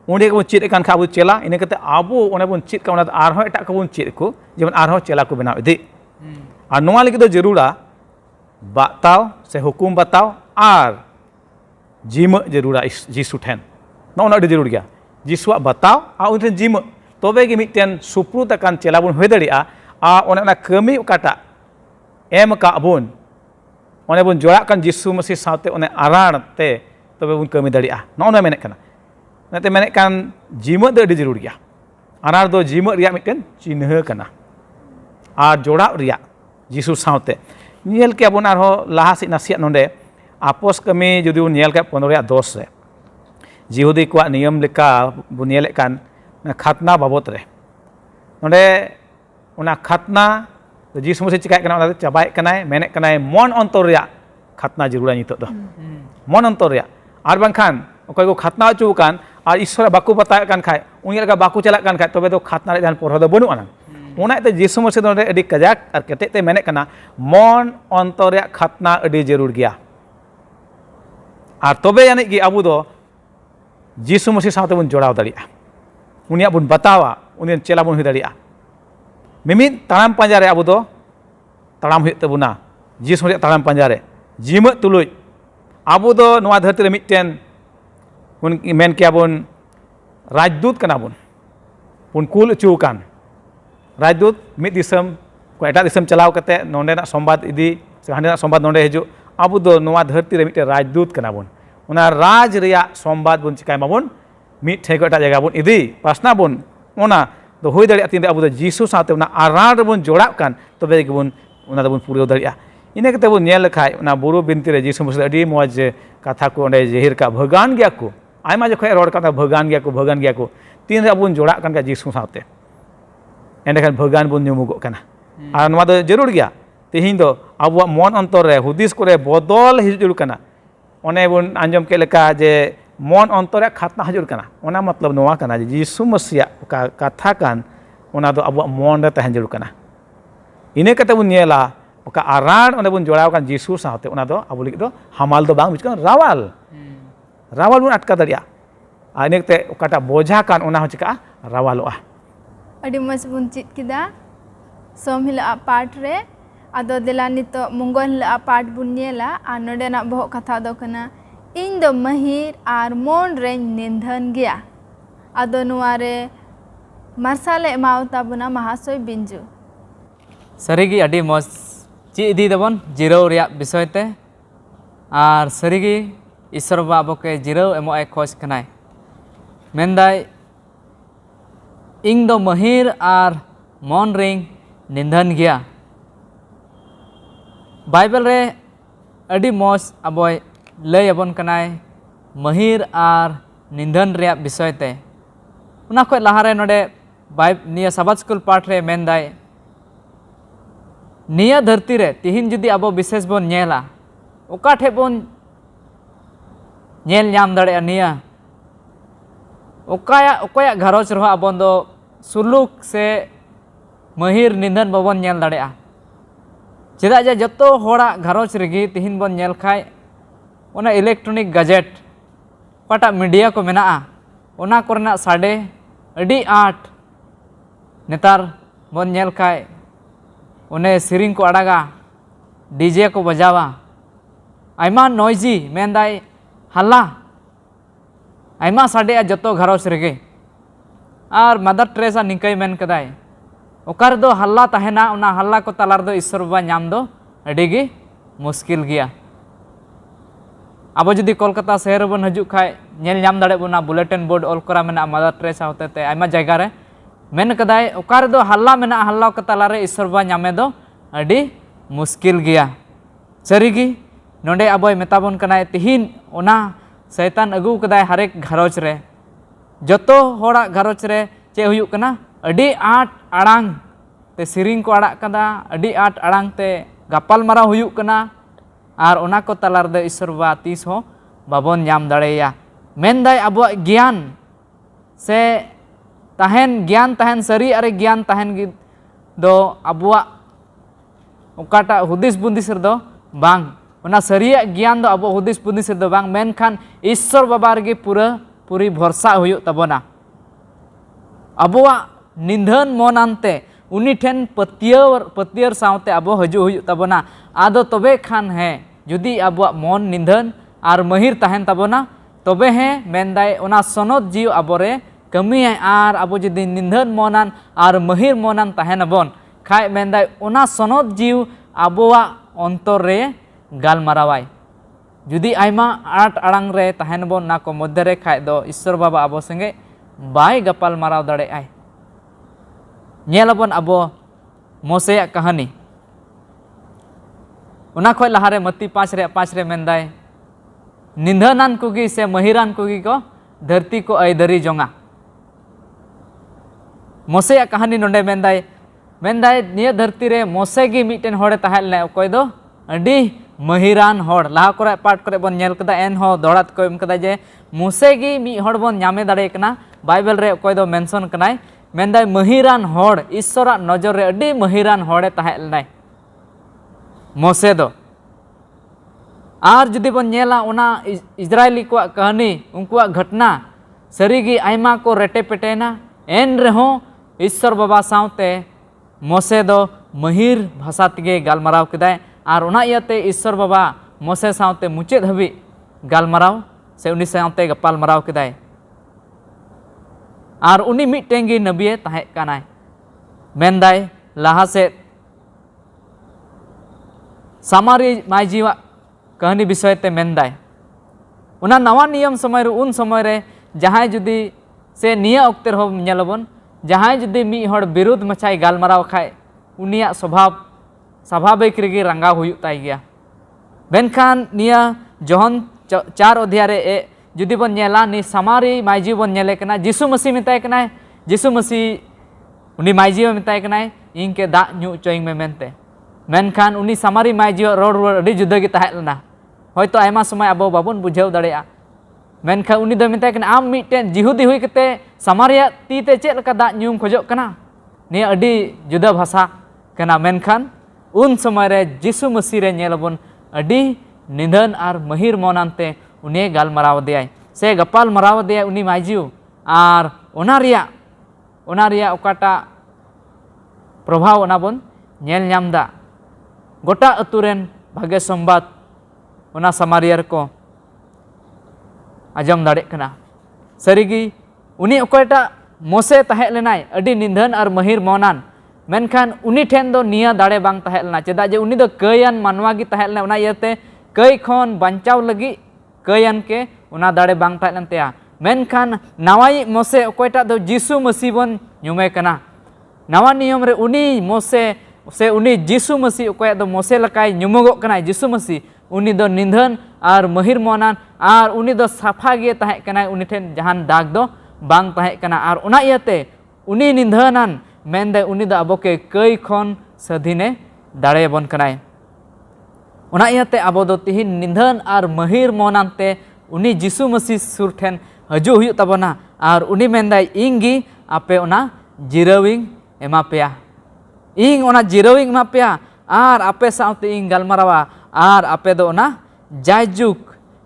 उंडे को चीत एकान खा अबो चेला इने कते अबो ओने बुन चीत का ओना आरहो एटा को बुन चीत को जेमन आरहो चेला को बनाव इदि और नोआ लगी दो जरूरा बाताव से हुकुम बताव और जिम जरूरा जीसु ठेन नोना अडी जरूर गया जीसुआ बताव और उन ठेन जिम तबे गे मिटन सुप्रुत अकान चेला बुन हुई दाड़िया और ओने ओना कमी ओकाटा एम का बुन ओने बुन जोड़ा कान जीसु मसीह साथे ओने आराण ते तबे बुन कमी दाड़िया नोना मेने कना नाते मेने कान जिम दो अडी जरूर गया आरार दो जिम रिया मिटन चिन्ह कना और जोड़ा रिया जीसु साथे नियल के अबुन आरो लाहा से नासिया नोंडे आपोस कमी जुदी बुन नियल के 15:10 रे जिहुदी को नियम लेका बुन नियल कान खातना बाबत रे नोंडे उना खातना जीसु मसीह चिकाय कना उना चाबाय कनाय मेने कनाय मन अंतर रिया खातना जरूरा नितो दो मन अंतर रिया आर बांखान ओकय को खातना अचु कान और ईश्वर बाकु बताय कान खाय उनी लगा बाकु चला कान खाय तबे दो खातना रे जान परह दो बनु आना उनाते जीसु मसीह नोंडे अडी कजाक और केटेते मेने कना मन अंतर रे खातना अडी जरूर गया और तबे यानी कि अबु दो जीसु मसीह साथे बुन जोड़ाव दाड़िया उनिया बुन बतावा उनि चेला बुन हुई दाड़िया मिमिद ताराम पांजा रे अबु दो ताराम हुई तबुना जीसु मसीह ताराम पांजा रे जिम तुलुज अबु दो नोआ धरती रे मिटन बुन मेन किया बुन राजदूत कना बुन कुल अचु कान राजदूत मिद दिसम को एटा दिसम चलाव कते नोंडेना संवाद इदी से हांडेना संवाद नोंडे हिजु अबु दो नोआ धरती रे मिटे राजदूत कना बुन उना राज रिया संवाद बुन चिकाय माबुन मिट ठे को एटा जगह बुन इदी पासना बुन ओना दो होई दाड़िया तीन अबु दो जीसु साथे उना आराण बुन जोड़ाव कान तबे गे बुन उना दो बुन पुरेव दाड़िया इने कते बुन नेल खाय उना बुरु बिनती रे जीसु मसीह अडी मौज कथा को ओंडे जेहिर का भगान गया को आयमा जखय रोड का भगान गया को तीन रे अबुन जोड़ा कान का जीसु साथे एंडेखान भगान बुन नुमुगो कना और नोआ दो जरूर गया तिहिं दो अबुआ मन अंतर रे हुदिस को रे बदल हिजु जरूर कना ओने बुन आंजम के लेका जे मन अंतर रे खातना हजूर कना ओना मतलब नोआ कना जे जीसु मसीह का कथा कान ओना दो अबुआ मन रे तहन जरूर कना इने कते बुन नेला ओका आराण ओने बुन जोड़ाव कान जीसु साथे ओना दो अबु लगी दो हमाल दो बांग बिचकान रावाल बुन अटका दाड़िया आ इने कते ओकाटा बोझा कान ओना हो चिका रावालोआ अड़ी मज बुन चित किदा सोम हिला पाठ रे आदो देला नितो मंगल हिला पाठ बुन नेला आ नोडेना बहो कथा दो कना इन दो महिर आर मोन रे निंधन गया आदो नुआ रे मार्साले एमावता बुना महासोय बिंजु सरीगी अडी मज ची इदी दबन जिराव रिया विषय ते आर सरीगी ईश्वर बाबा के जिराव एमो ए खोज कनाय मेनदाय इंग दो महिर आर मन रिंग निंधन गया बाइबल रे अडी मौज अबोय लय अबन कनाय महिर आर निंधन रिया विषय ते उना खय लहा रे नोडे निया साबात स्कूल पाठ रे मेनदाय निया धरती रे तिहिन जुदी अबो विशेष बोन नेला ओका ठे बोन नेल नाम दाड़े निया ओकया घरोज रहा अबन दो सुलूक से महिर निंधन बाबन नेल दाड़ेया चेदा जे जतो होड़ा घरोज रेगी तिहिन बन नेल खाय ओना इलेक्ट्रॉनिक गैजेट पाटा मीडिया को मेना ओना कोरना साडे अडी आठ नेतार बन नेल खाय ओने सिरिंग को अड़ागा डीजे को बजावा आयमा नॉइजी मेनदाय हल्ला आयमा साडे जतो घरोज रेगे और मदर टेरेसा निकय मेन कदाय ओकार दो हल्ला तहना उना हल्ला को तलार दो ईश्वर बाबा नाम दो अडिगी मुश्किल गया अब जुदी कोलकाता शहर बन हजू खाय नेल नाम दाड़े बुना बुलेटिन बोर्ड ऑल करा मेना मदर टेरेसा होते ते आयमा जगह रे मेन कदाय ओकार दो हल्ला मेना हल्ला को तलारे ईश्वर बाबा नामे दो अडी मुश्किल गया सरीगी नोंडे अबोय मेताबन कनाय तिहिन ओना शैतान अगू कदाय हरेक घरोज रे जतो होड़ा घरोज रे चे हुयु कना अडी आठ आड़ांग ते सिरिंग को आड़ा कदा अडी आठ आड़ांग ते गापाल मारा हुयु कना और ओना को तलार दे ईश्वर बा तीस हो बाबन नाम दाड़ेया मेनदाय अबुआ ज्ञान से ताहेन ज्ञान ताहेन सरी अरे ज्ञान ताहेन दो अबुआ ओकाटा हुदिस बुंदिस रदो बांग ओना सरिया ज्ञान दो अबो हुदिस बुंदिस रदो बांग मेनखान ईश्वर बाबा रगे पूरी भरसा हुयुग ताबोना अबुआ निंधन मोनानते उनी ठेन पतियर सावते अबो हजू हुयुग ताबोना आदो तबे खान है जुदी अबुआ मन निंधन और महिर ताहेन ताबोना तबे है मेनदाय ओना सनद जीव अबोरे कमी है और अबो जुदी निंधन मोनान और महिर मोनान ताहेन अबोन खाय मेनदाय ओना सनद जीव अबोआ अंतर रे गालमारावाय जुदी आयमा आट आड़ांग रे ताहेन बोन ना को मध्य रे खाय दो ईश्वर बाबा अबो संगे बाय गपाल माराव दड़े आय नेलबोन अबो मोसे कहानी उना खोय लहारे मत्ती 5 रे मेनदाय निंधनान कुगी से महिरान कुगी को धरती को ऐदरी जोंगा मोसे कहानी नोंडे मेनदाय निया धरती रे मोसे गी मिटेन होड़े ताहेलने ओकोय दो अडी महिरान होड़ लाहा करे पाठ करे बन नेल कदा एन हो दोड़ात को एम कदा जे मोसे गी मी होड़ बन नामे दाड़े कना बाइबल रे ओकोय दो मेंशन कनाय मेनदाय महिरान होड़ ईश्वरा नजर रे अडी महिरान होड़े ताहेलनाय मोसे दो आर जुदी बन नेला ओना इजरायली को कहानी उनकुआ घटना सरीगी आयमा को रेटे पेटेना एन रेहो ईश्वर बाबा सावते मोसे दो महिर भाषा तेगे गालमाराव केदाय और ओना इयाते ईश्वर बाबा मोसे सावते मुचेद हबी गालमाराव से उनी सावते गपाल माराव केदाय और उनी मिटेंगी नबिये ताहे कानाय मेनदाय लाहा से सामारी माइजीवा कहानी विषय ते मेनदाय उना नवा नियम समय रे उन समय रे जहां जुदी से निया अक्ते हो नेलबन जहां जुदी मी हड़ विरुद्ध मचाई गालमाराव खाय उनिया स्वभाव स्वाभाविक रेगे रंगा हुयुग ताय गया मेनखान निया जोहन 4 अध्याय रे जुदी बन नेला नि सामारी माइजी बन नेले कना यीशु मसीह मेताय कना यीशु मसीह उनी माइजी मेताय कना इनके दा न्यू चोइंग में मेनते मेनखान उनी सामारी माइजी रोड अडी जुदा गे ताहेलना होयतो आयमा समय अबो बाबन बुझाव दाड़ेया मेनखान उनी दो मेताय कना आम मिटेन जिहुदी हुई कते सामारिया तीते चेद लका दा न्यूम खोजो कना निया अडी जुदा भाषा कना मेनखान उन समय रे यीशु मसीह रे नेलबन अडी निंधन और महिर मोनानते उनी गालमाराव देय से गपाल माराव देय उनी माइजिउ और ओना रिया ओकाटा प्रभाव ओना बन नेल नामदा गोटा अतुरेन भागे संबाद ओना समारियर को आजम दाड़े कना सरीगी उनी ओकाटा मोसे ताहे लेनाय अडी निंधन और महिर मोनान मेनखान उनी ठेन दो निया दाड़े बांग ताहे लेना चेदा जे उनी दो कयान मानवा गी ताहे लेना ओना इयाते कई खन बांचाव लगी कयान के ओना दाड़े बांग ताहे लेनतेया मेनखान नवाई मोसे ओकोयटा दो यीशु मसीह बन ᱧᱩᱢᱮ कना नवा नियम रे उनी मोसे से उनी यीशु मसीह ओकोय दो मोसे लकाय ᱧᱩᱢᱚᱜᱚᱜ कना यीशु मसीह उनी दो निंधन और महिर मोनान और उनी दो साफा गे ताहे कना उनी ठेन जहान दाग दो बांग ताहे कना और ओना इयाते उनी निंधनान मेनदे उनी दो अबो के कई खन सधीने दाड़े बन कनाय ओना इयाते अबो दो तिहिन निंधन और महिर मोनानते उनी यीशु मसीह सुर ठेन हजू हुयुग ताबोना और उनी मेनदाय इंगी आपे ओना जिराविंग एमा पेया इंग ओना जिराविंग एमा पेया और आपे सावते इंग गालमारावा और आपे दो ओना जायजुग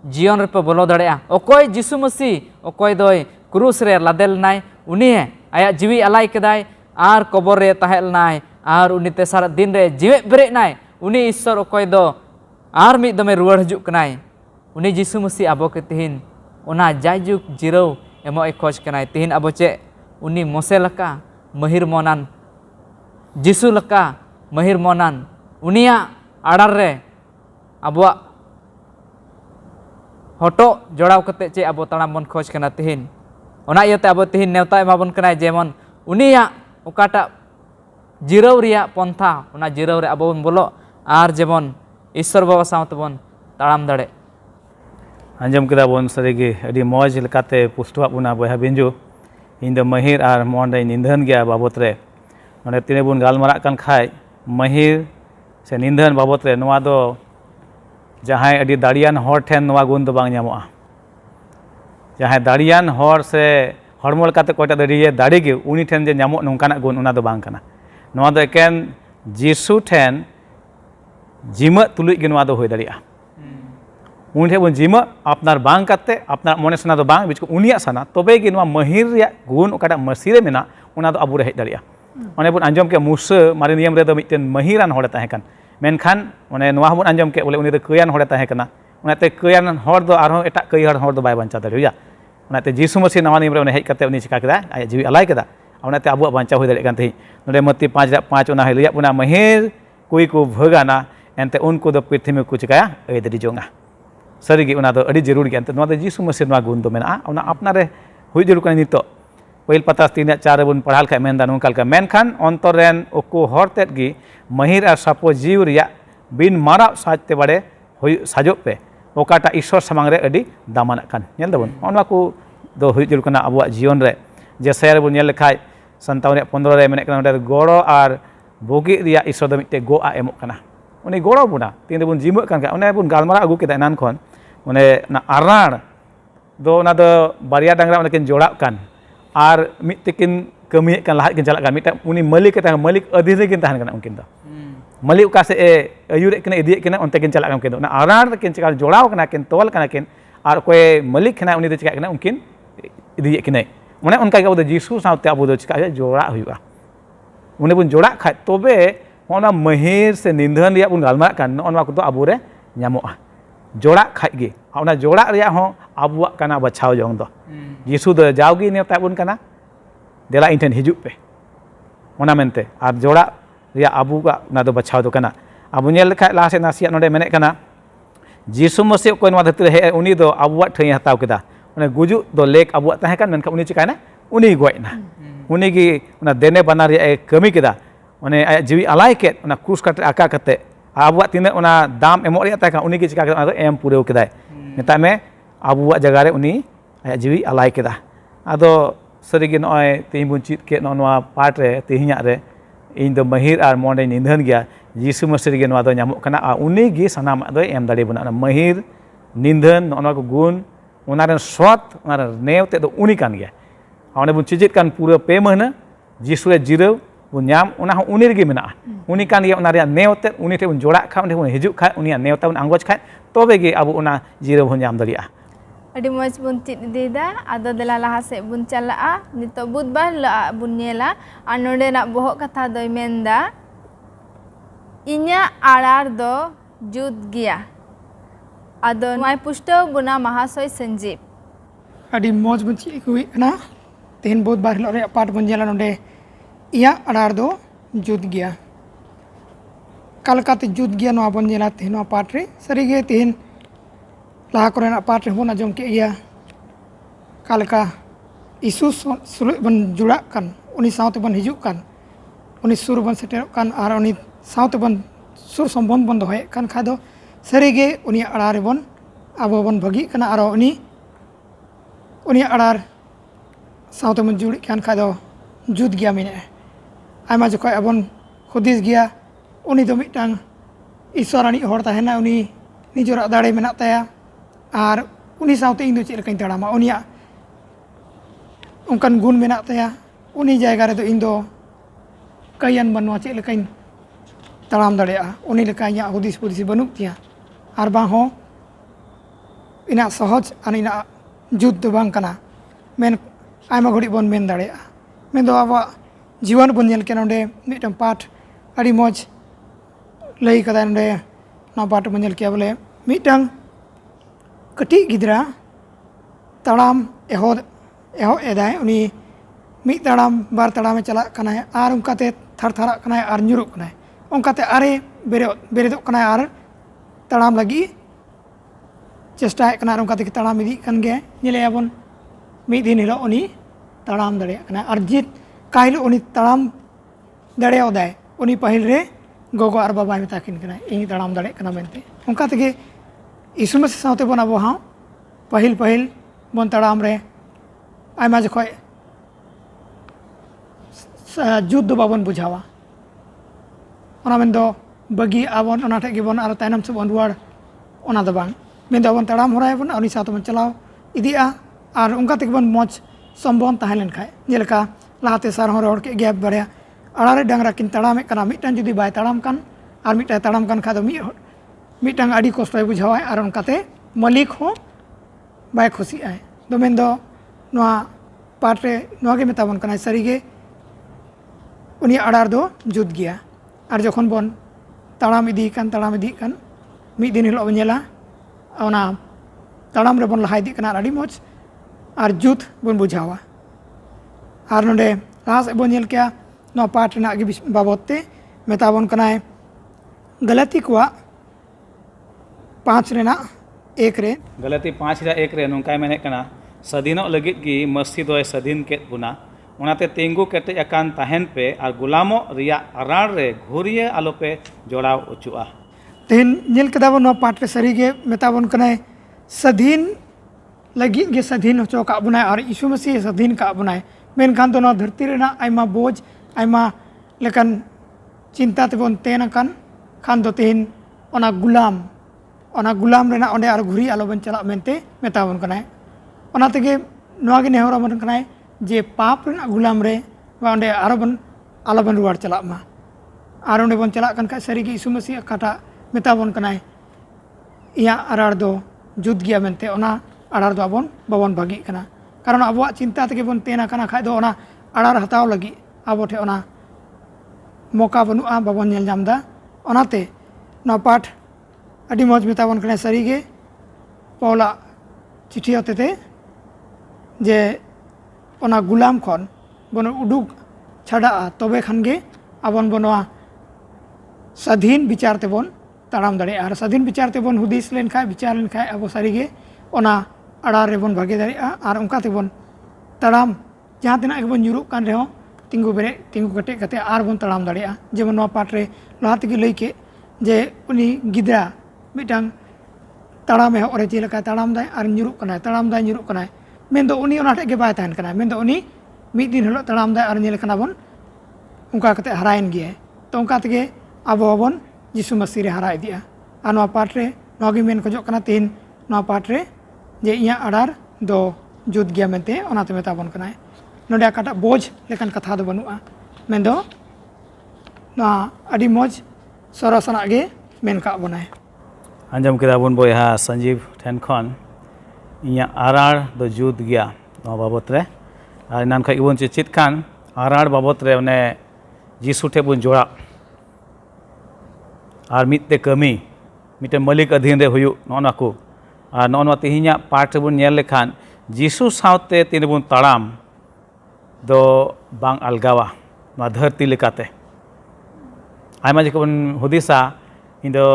जीवन रे पे बोलो दाड़ेया ओकोय यीशु मसीह ओकोय दोय क्रूस रे लादेल नाय उनी आया जीवी अलाय केदाय और कबर रे ताहेल नाय और उनी तेसार दिन रे जीवे बेरे नाय उनी ईश्वर ओकोय दो और मिद दमे रुवाड़ हजु कनाय उनी यीशु मसीह अबो के तिहिन ओना जायजुग जिराव एमो खोज कनाय तिहिन अबो चे उनी मोसे लका महिर मोनान यीशु लका महिर मोनान उनिया आड़ार रे अबो हटो जोड़ाव कते चे अबो ताड़ाम बन खोज कना तिहिन ओना इयाते अबो तिहिन नेवता एमाबन कनाय जेमन उनिया ओकाटा जिराव रिया पंथा ओना जिराव रे अबो बन बोलो और जेमन ईश्वर बाबा सावते बन ताड़ाम दाड़े आंजम केदा बन सरीगे अडी मौज लेकाते पुष्टवा बुना बया बिंजु इन दो महिर और मोन रे निंधन गया बाबत रे नोडे तिने बुन गालमारा कान खाय महिर से निंधन बाबत रे नोवा दो जहां अडी दाड़ियान हर ठेन नोवा गुण दो बांग ᱧᱟᱢᱚᱜᱼᱟ जहाँ दाड़ियान हर से हड़मो लेकाते कोयटा दाड़ी गे उनी ठेन जे नामो नोंकाना गुण उना दो बांग कना नोआ दो एकेन जीसु ठेन जिम तुलुज गे नोआ दो होय दाड़िया उन ठेन बन जिम अपनार बांग काते अपनार मने सना दो बांग बिचको उनिया सना तबे गे नोआ महिर रिया गुण ओकाटा मसीरे मेना उना दो आबुरे हेज दाड़िया ओने बन आंजम के मुसा मारे नियम रे दो मिटन महिरान हड़े ताहे कान मेनखान ओने नोआ बन आंजम के बोले उनी दो कयान हड़े ताहे काना ओनाते कयान हड़ दो आरहों एटा कयहड़ हड़ दो बाय बांचा दाड़िया ओनाते जीसु मसीह नवा नियम रे उनी हेज काते उनी चिका केदा आय जीवी अलाय केदा ओनाते आबुआ बांचा होय दाड़े कान तेहि नोडे मत्ती 5 ओना हेलिया पुना महिर कुई को भगाना एनते उनको दो पृथ्वी को चिकाया एदरी जोंगा सरीगे उना दो अड़ी जरूर गया नोआ दो जीसु मसीह नोआ गुण दो मेना ओना अपनारे हुई जरूर कान नितो पहिल पता 3-4 बन पढ़ाल खा मेनदा नोंका लका मेनखान अंतर रेन ओको हर तेद गी महिर और सापो जीव रिया बिन मारा साजते बाड़े हुई साजो पे ओकाटा ईश्वर सामांग रे अड़ी दामाना कान नेल दबन ओना को दो हुई जरूर काना आबुआ जीवन रे जे सयर बन नेल लेखाय 57 रे मेने काना गड़ो और बोगी रिया ईश्वर दो मिटे गो आ एमोक काना उनी गड़ो बुना तीन रे बन जिमक कान ओने बन गालमारा अगु केदा नान खन ओने ना आराण दो ओना दो बारिया डांगरा ओने किन जोड़ा कान और मिट्टिकिन कमी kan lahat kin jalak kan mita uni malik kata malik adhir kin tahan kan mungkin dah malik ka se ayur kena idiak kena onte kin jalak kan mungkin na arar kin cakal jolao kena kin tol kena kin ar koe malik kena uni do cakap kena mungkin idiak kena mane onka ga udah jisu saute abu do cakap jola huyuga uni pun jola khat tobe ona mahir se nindhan riak pun galmarak kan onwa ko do abu re nyamoa jola khat ge ona jola riak ho abuak kana bachau jong do Yesus do jaugi ne ta bun kana dela inten hijuk pe ona mente ar jola ria abu ga na do bachau do kana abu nyel kha la se nasiat node menek kana Yesus Masih ko nwa dhati he uni do abuak thai hataw keda one gujuk do lek abuak tahe kan menkha uni chikana uni goi na uni gi ona dene banar ria kami keda one aya jiwi alai ket ona krus kate aka kate abuak tine ona dam emok ria tahe kan uni gi chika keda em pureu kedai meta me abuak jaga re uni aya jiwi alai keda ado सरगी नॉय तेज बन चीत के नवा part रे तेहिया रे इन दो महिर और Monday निंधन गया यीशु मसीह गे नवा दो नामो कना उनी गे सनाम दो एम दाड़े बना महिर निंधन नवा को गुण उना रे स्वाद उना रे नेव ते दो उनी कान गया ओने बन चिजित कान पूरा पे महीना यीशु रे जिरो बन नाम उना उनी रे गे मेना उनी कान गया उना रे नेव ते उनी ते बन जोड़ा खा उनी बन हिजुक खा उनी नेव ता बन आंगोज खा तबे गे अब उना जिरो बन नाम दाड़िया Adi moj bun cid dida ado dela laha se bun chalaa nito budbar la bun nyela anode nak bohok kata doi menda inya arar do jud gya ado mai pusto buna mahasoy sanjeev adi moj bun cid kui na ten budbar lo re part bun jela node iya arar do jud gya kalkate jud gya no bun jela ten no part re sarige ten laha korena part hon ajom ke iya kalka isu sulit ban jurak kan uni saute ban hijuk kan uni sur ban seterok kan ar uni saute ban sur sombon ban dohe kan khado sarige uni arare bon abo ban bagi kana aro uni arar saute ban juri kan khado jud gya mine aima jokai abon hudis gya uni do mitang isorani hor tahena uni nijora dare menak taya और उनी साउते इन दो check लकाइन तड़ामा उनिया उनकन गुण मेना तया उनी जायगा रे दो इन दो कयन बनवा चेक लकाइन तड़ाम दड़ेया उनी लका इया हुदिस पुदिस बनुक तिया और बां हो इना सहज और इना जुद दो बां कना मेन आयमा घड़ी बन मेन दड़ेया मेन दो आवा जीवन बन नेल के नोंडे मिटम पाठ अड़ी मौज लई कदा नोंडे ना पाठ बन नेल के बोले मिटम कटी गिद्रा तड़ाम एहो एदाय उनी मी तड़ाम बार तड़ाम चला कना है और उनकाते थर थरा कना है और nyuruk कना है उनकाते आरे बेरे कना है और तड़ाम लगी चेष्टा है कना उनकाते तड़ाम इदी कन गए निले अबन मी दिन हिलो उनी तड़ाम दड़े कना और जित काहिलो उनी तड़ाम दड़े ओदाय उनी पहिल रे गोगो और बाबा मेताकिन कना इन तड़ाम दड़े कना मेनते उनकाते के यीशु मसीह साउते बन अब हाँ पहिल बन तड़ाम रे आयमा जखय जुद दो बाबन बुझावा ओना मेन दो बगी आबन ओना ठे गिबन आरो तायनम से बन रुवाड़ ओना दो बांग मेन दो बन तड़ाम होराय बन उनी साउते बन चलाव इदिया ᱟᱨ ᱚᱱᱠᱟ ᱛᱮᱜᱮ ᱵᱚᱱ ᱢᱚᱡᱽ ᱥᱚᱢᱵᱚᱱ ᱛᱟᱦᱮᱸ ᱞᱮᱱᱠᱷᱟᱡ ᱡᱮᱞᱮᱠᱟ ᱞᱟᱦᱟᱛᱮ ᱥᱟᱨ ᱦᱚᱸ ᱨᱚᱲ ᱠᱮᱫ ᱜᱮᱭᱟ ᱵᱟᱨᱭᱟ ᱟᱲᱟᱨᱮ ᱰᱟᱝᱨᱟ ᱠᱤᱱ ᱛᱟᱲᱟᱢᱮᱫ ᱠᱟᱱᱟ ᱢᱤᱫᱴᱟᱝ ᱡᱩᱫᱤ ᱵᱟᱭ ᱛᱟᱲᱟᱢ ᱠᱟᱱ ᱟᱨ ᱢᱤᱫᱴᱟᱝ ᱛᱟᱲᱟम ᱠᱟᱱ ᱠᱷᱟᱡ ᱫᱚ ᱢᱤᱫᱴᱟᱝ ᱟᱹᱰᱤ ᱠᱚᱥᱴᱚᱭ ᱵᱩᱡᱷᱟᱹᱣᱟᱭ ᱟᱨ ᱚᱱᱠᱟᱛᱮ ᱢᱟᱹᱞᱤᱠ ᱦᱚᱸ ᱵᱟᱭ ᱠᱷᱩᱥᱤᱜᱼᱟᱭ ᱫᱚ ᱢᱮᱱᱫᱚ ᱱᱚᱣᱟ ᱯᱟᱴ ᱨᱮ ᱱᱚᱣᱟ ᱜᱮ ᱢᱮᱛᱟᱵᱚᱱ ᱠᱟᱱᱟᱭ ᱥᱟᱹᱨᱤᱜᱮ ᱩᱱᱤᱭᱟᱜ ᱟᱲᱟᱨ ᱫᱚ ᱡᱩᱛ ᱜᱮᱭᱟ ᱟᱨ ᱡᱚᱠᱷᱚᱱ ᱵᱚᱱ ᱛᱟᱲᱟᱢ ᱤᱫᱤᱭ ᱠᱟᱱ ᱢᱤᱫ ᱫᱤᱱ ᱦᱤᱞᱳᱜ ᱵᱚᱱ ᱧᱮᱞᱟ ᱚᱱᱟ ᱛᱟᱲᱟᱢ ᱨᱮᱵᱚᱱ ᱞᱟᱦᱟ ᱤᱫᱤᱜ ᱠᱟᱱᱟ ᱟᱹᱰᱤ ᱢᱚᱡᱽ ᱟᱨ ᱡᱩᱛ ᱵᱚᱱ ᱵᱩᱡᱷᱟᱹᱣᱟ ᱟᱨ ᱱᱚᱰᱮ ᱞᱟᱦᱟ ᱥᱮᱫ ᱵᱚᱱ ᱧᱮᱞ ᱠᱮᱭᱟ ᱱᱚᱣᱟ ᱯᱟᱴ ᱨᱮᱱᱟᱜ ᱜᱮ ᱵᱟᱵᱚᱫ te ᱢᱮᱛᱟᱵᱚᱱ ᱠᱟᱱᱟᱭ ᱜᱟᱞᱟᱛᱤ ᱠᱚᱣᱟᱜ 5 ᱨᱮᱱᱟᱜ 1 ᱨᱮ गलती 5:1 रे नोंकाय मेने कना सदीनों लगित की मस्ती दोय सदीन केत बुना ओनाते तेंगु केटे अकान ताहेन पे और गुलामो रिया अराड़ रे घुरिए आलो पे जोड़ाव उचुआ तेन नेल कदाबो नवा पाठ रे सरीगे मेताबोन कनाय सधीन लगित गे सधीन होचो का बुनाय और यीशु मसीह सधीन का बुनाय मेनखान तो नवा धरती रेना आयमा बोझ आयमा लेकन चिंता तेबोन तेन अकान खान दो तेन ओना गुलाम रेना ओंडे आर घुरी आलो बन चला मेनते मेताबोन कनाय ओना तेगे नवा गे नेहरा बन कनाय जे पाप रेना गुलाम रे वा ओंडे आलो बन रुवाड़ चला मा आर ओंडे बन चला कन का सरीगे यीशु मसीह काटा मेताबोन कनाय इया आरार दो जुत गया मेनते ओना आरार दो आबोन बाबोन भागी कना कारण आबोआ चिंता तेगे बोन तेना कना खाय दो ओना आरार हताव लगी आबो ठे ओना मौका बनुआ बाबोन नेल जामदा ओनाते ना पाठ अडी मौज मेताबोन कनाय सरीगे पौला चिठी होतेते जे ओना गुलाम खन बोन उडुक छाड़ा तबे खानगे आबोन बनवा स्वाधीन विचार तेबोन ताड़ाम दाड़े और स्वाधीन विचार तेबोन हुदिस लेन खाय विचार लेन खाय अब सारीगे ओना आड़ार रेबोन भागे दाड़े और उनका तेबोन ताड़ाम जहाँ तिना गेबोन nyuruk कान रेहो तिंगु बेरे तिंगु कटे कते आर बोन ताड़ाम दाड़े जेमन नवा पाठ रे लहा तेगे लई के जे उनी गिद्रा मिटांग ताड़ाम एहो ओरे जेलेका ताड़ाम दाय और nyuruk कनाय मेन दो उनी ओना ठे बाय ताहन कनाय मेन दो उनी मिद दिन हलो ताड़ाम दाय और नेल कना बोन उनका कते हरायन गिए तो उनका तेगे आबो बोन यीशु मसीह रे हरा इदिया आ नवा पाठ रे नोगी मेन खोजो कना तीन नवा पाठ रे जे इया आड़ार दो जुत गया मेनते ओनाते मेताबोन कनाय नोडे काटा बोझ लेकन कथा दो बनुआ मेन दो ना अडी मौज सरसना गे मेन का बनाय अंजम केदा बुन बोया संजीव ठेन खन इया आराड़ दो जुत गया नवा बाबत रे और नान खै बुन चित खान आराड़ बाबत रे ने यीशु ठे बुन जोड़ा और मिट्टे कमी मिट्टे मलिक अधीन रे हुयु नोना को और नोना तिहिया पाठ बन नेल लेखान यीशु सावते तीन बन ताड़ाम दो बांग अलगावा नोना धरती लेकाते आयमा जेको बन हुदिसा इन दो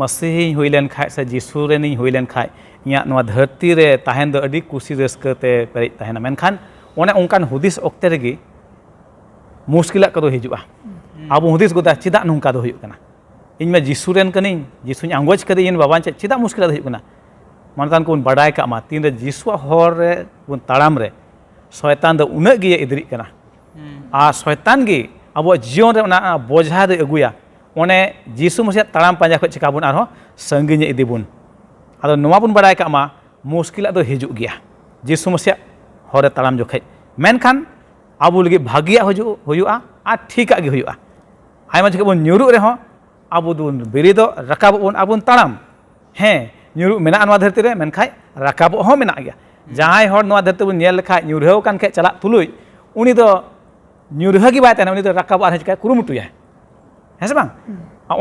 मसीह हुई लेन खाय से यीशु रे नि हुई लेन खाय इया नोना धरती रे ताहेन दो अडी कुसी रस्कते पेरिज ताहेना मेनखान ओने उनकान हुदिस ओक्ते रेगी मुश्किला कदो हिजुआ आबो हुदिस गोदा चिदा नुंका दो हुयु कना इन में यीशु रेन कनिन यीशु आंगोज कदे इन बाबा चिदा मुश्किल हुयु मनतान को बड़ाय का मा तीन रे यीशु हर रे बन ताड़ाम रे शैतान दो उना गे इदरी कना आ शैतान गे अब जीवन रे ना बोझा दे अगुया ओने यीशु मसीह ताड़ाम पांजा खो चिका बुन आरो संगिन इदी बुन आदो नोवा बुन बड़ाय का मा मुश्किल दो हिजु गया यीशु मसीह हर रे ताड़ाम जोखे मेनखान आबो लगे भागिया हुयुआ आ ठीका गे हुयुआ आयमा चिका बुन nyuruk रे हो आबो दुन बेरिदो रकाबो बोन आबोन ताड़ाम हें nyuruk मेना नवा धरती रे मेनखाय रकाबो हो मेना गया जहाय हर नवा धरती बोन नेल लेखाय nyurhau kan खाय चला तुलुय उनी दो nyurha gi बाय ताना उनी दो रकाबो आर चिका कुरुमुटुया हेसे बांग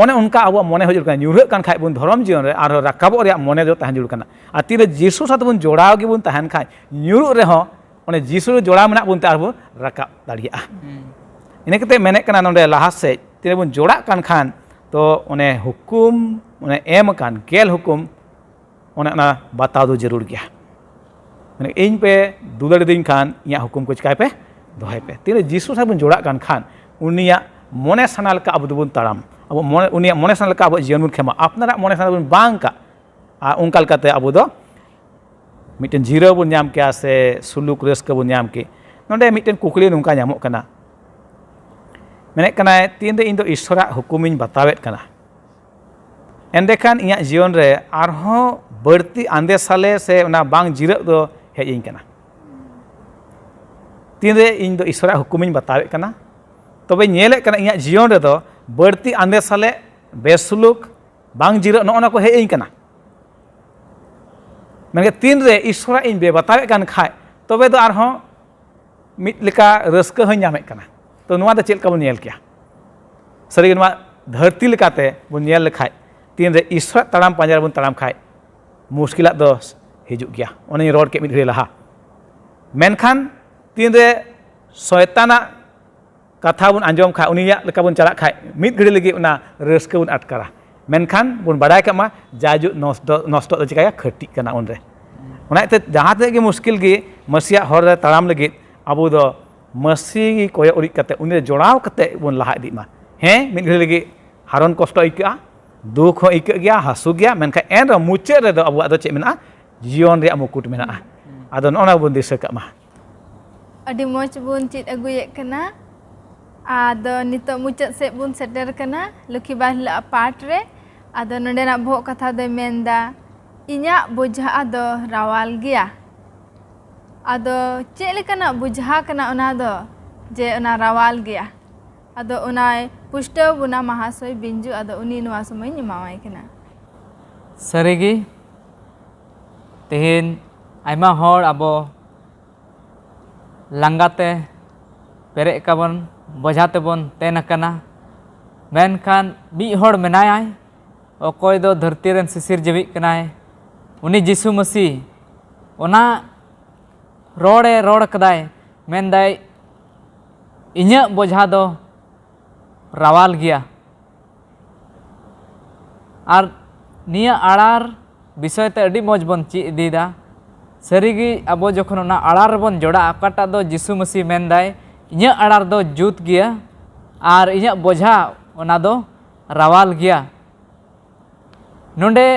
ओने उनका आबो मने हजुर कान nyurha kan खाय बोन धर्म जीवन रे आर रकाबो रे मने दो ताहन जुड़ कना आ तीरे यीशु साथ बोन जोड़ाव gi बोन ताहन खाय nyuruk रे हो ओने यीशु जोड़ा मेना बोन तार बोन रकाब दाड़िया इने कते मेने कना नोंडे लाहा से तीरे बोन जोड़ा कान खान तो उन्हें हुकुम उन्हें एम कान गेल हुकुम उन्हें ना बताओ दो जरूर गया मैंने इन पे दुलड़ दिन खान या हुकुम को चिकाय पे दोहे पे तीन यीशु साहब जोड़ा कान खान उनिया मोने सनाल का अब दुबुन ताड़ाम अब मोने उनिया मोने सनाल का अब जीवन बुन खेमा अपनारा मोने सनाल बुन बांग का उनकाल काते अब दो मिटन जीरो बुन नाम क्या से सुलुक रस्क बुन नाम के नोंडे मिटन कुकली नुंका नामो कना मेने कना तीन दे इन दो ईश्वरा हुकुमिन बतावेत कना एंडेखान इया जीवन रे आरहो बढ़ती आंदे साले से उना बांग जीरो दो हेजिन कना तीन रे इन दो ईश्वर हुकुम बतावे कना तबे नेले कना इया जीवन रे दो बढ़ती आंदे साले बेसुलुक बांग जिरो नोना को हेई कना मेरे तीन रे ईश्वर इन बे बतावे कन खाय तबे दो आरहों मिट लेका रस्क हई नामे कना तो नुआ दो चेल का बन नेल किया सरी नुआ धरती लेकाते बन नेल लेखाय तीन रे ईश्वर तड़ाम पांजरा बन तड़ाम खाय मुश्किल दो हिजुग गया उन्हें रोड के मिट घड़ी लहा मेनखान तीन रे शैताना कथा बन आंजम खा उनिया लेका बन चला खाय मिट घड़ी लगी उना रस्क बन अटकारा मेनखान बन बाडाय कमा जाजु नष्ट दो चिकाया खटी कना उनरे उनाते जहाँ ते के मुश्किल गे मसीहा हर रे तड़ाम लगी अबो दो मसी कोय उरी कते उनि जोड़ाव कते बन लहा इदी मा हैं मिट घड़ी लगी हारन कष्ट इका दुख हो इक गया हसु गया मेनखा एन मुचे रे दो अबो दो चे मेना जीवन रे मुकुट मेना आदो नोना बन दिस का मा अडी मोच बुन चित अगुये कना आदो नितो मुचाद से बुन सेटर कना लुखी बाहला पाठ रे आदो नोडेना भो कथा दो मेंदा इnya बोझा आदो रावाल गया आदो चे लेकना बुझा कना ओना दो जे ओना रावाल गया आदो ओनाय पुष्टव बुना महाशय बिंजु आदो उनी नुआ समय निमावाय कना सरीगी तेहेन आयमा हर आबो लांगाते पेरे काबन बोझाते बन तेन कना मेनखान मी हर मेनाय अकोय दो धरती रेन सिसिर जीवी कनाय उनी जिसु मसीह ओना रोड़े रोड़ कदाय मेनदाय इन्या बोझा दो रावाल गया और निया आड़ार विषय ते अड़ी मौज बन ची इदीदा सरीगी अबो जखन ओना आड़ार बन जोड़ा अकाटा दो जिसु मसीह मेनदाय इन्या आड़ार दो जुत गया और इन्या बोझा ओना दो रावाल गया नोंडे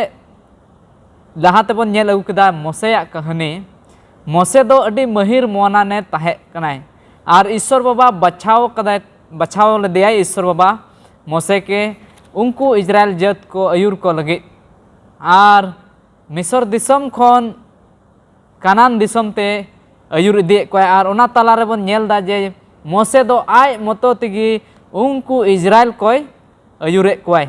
लहाते बन नेल अगु केदा मोसेया कहानी मोसे दो अड़ी महिर मोना ने ताहे कनाय और ईश्वर बाबा बचाव लेदेया ईश्वर बाबा मोसे के उनको इजराइल जात को अयुर को लगे और मिस्र दिसम खन कानान दिसम ते अयुर इदे को और ओना तला रे बन नेल दा जे मोसे दो आय मतो तिगी उनको इजराइल कोय अयुरे कोय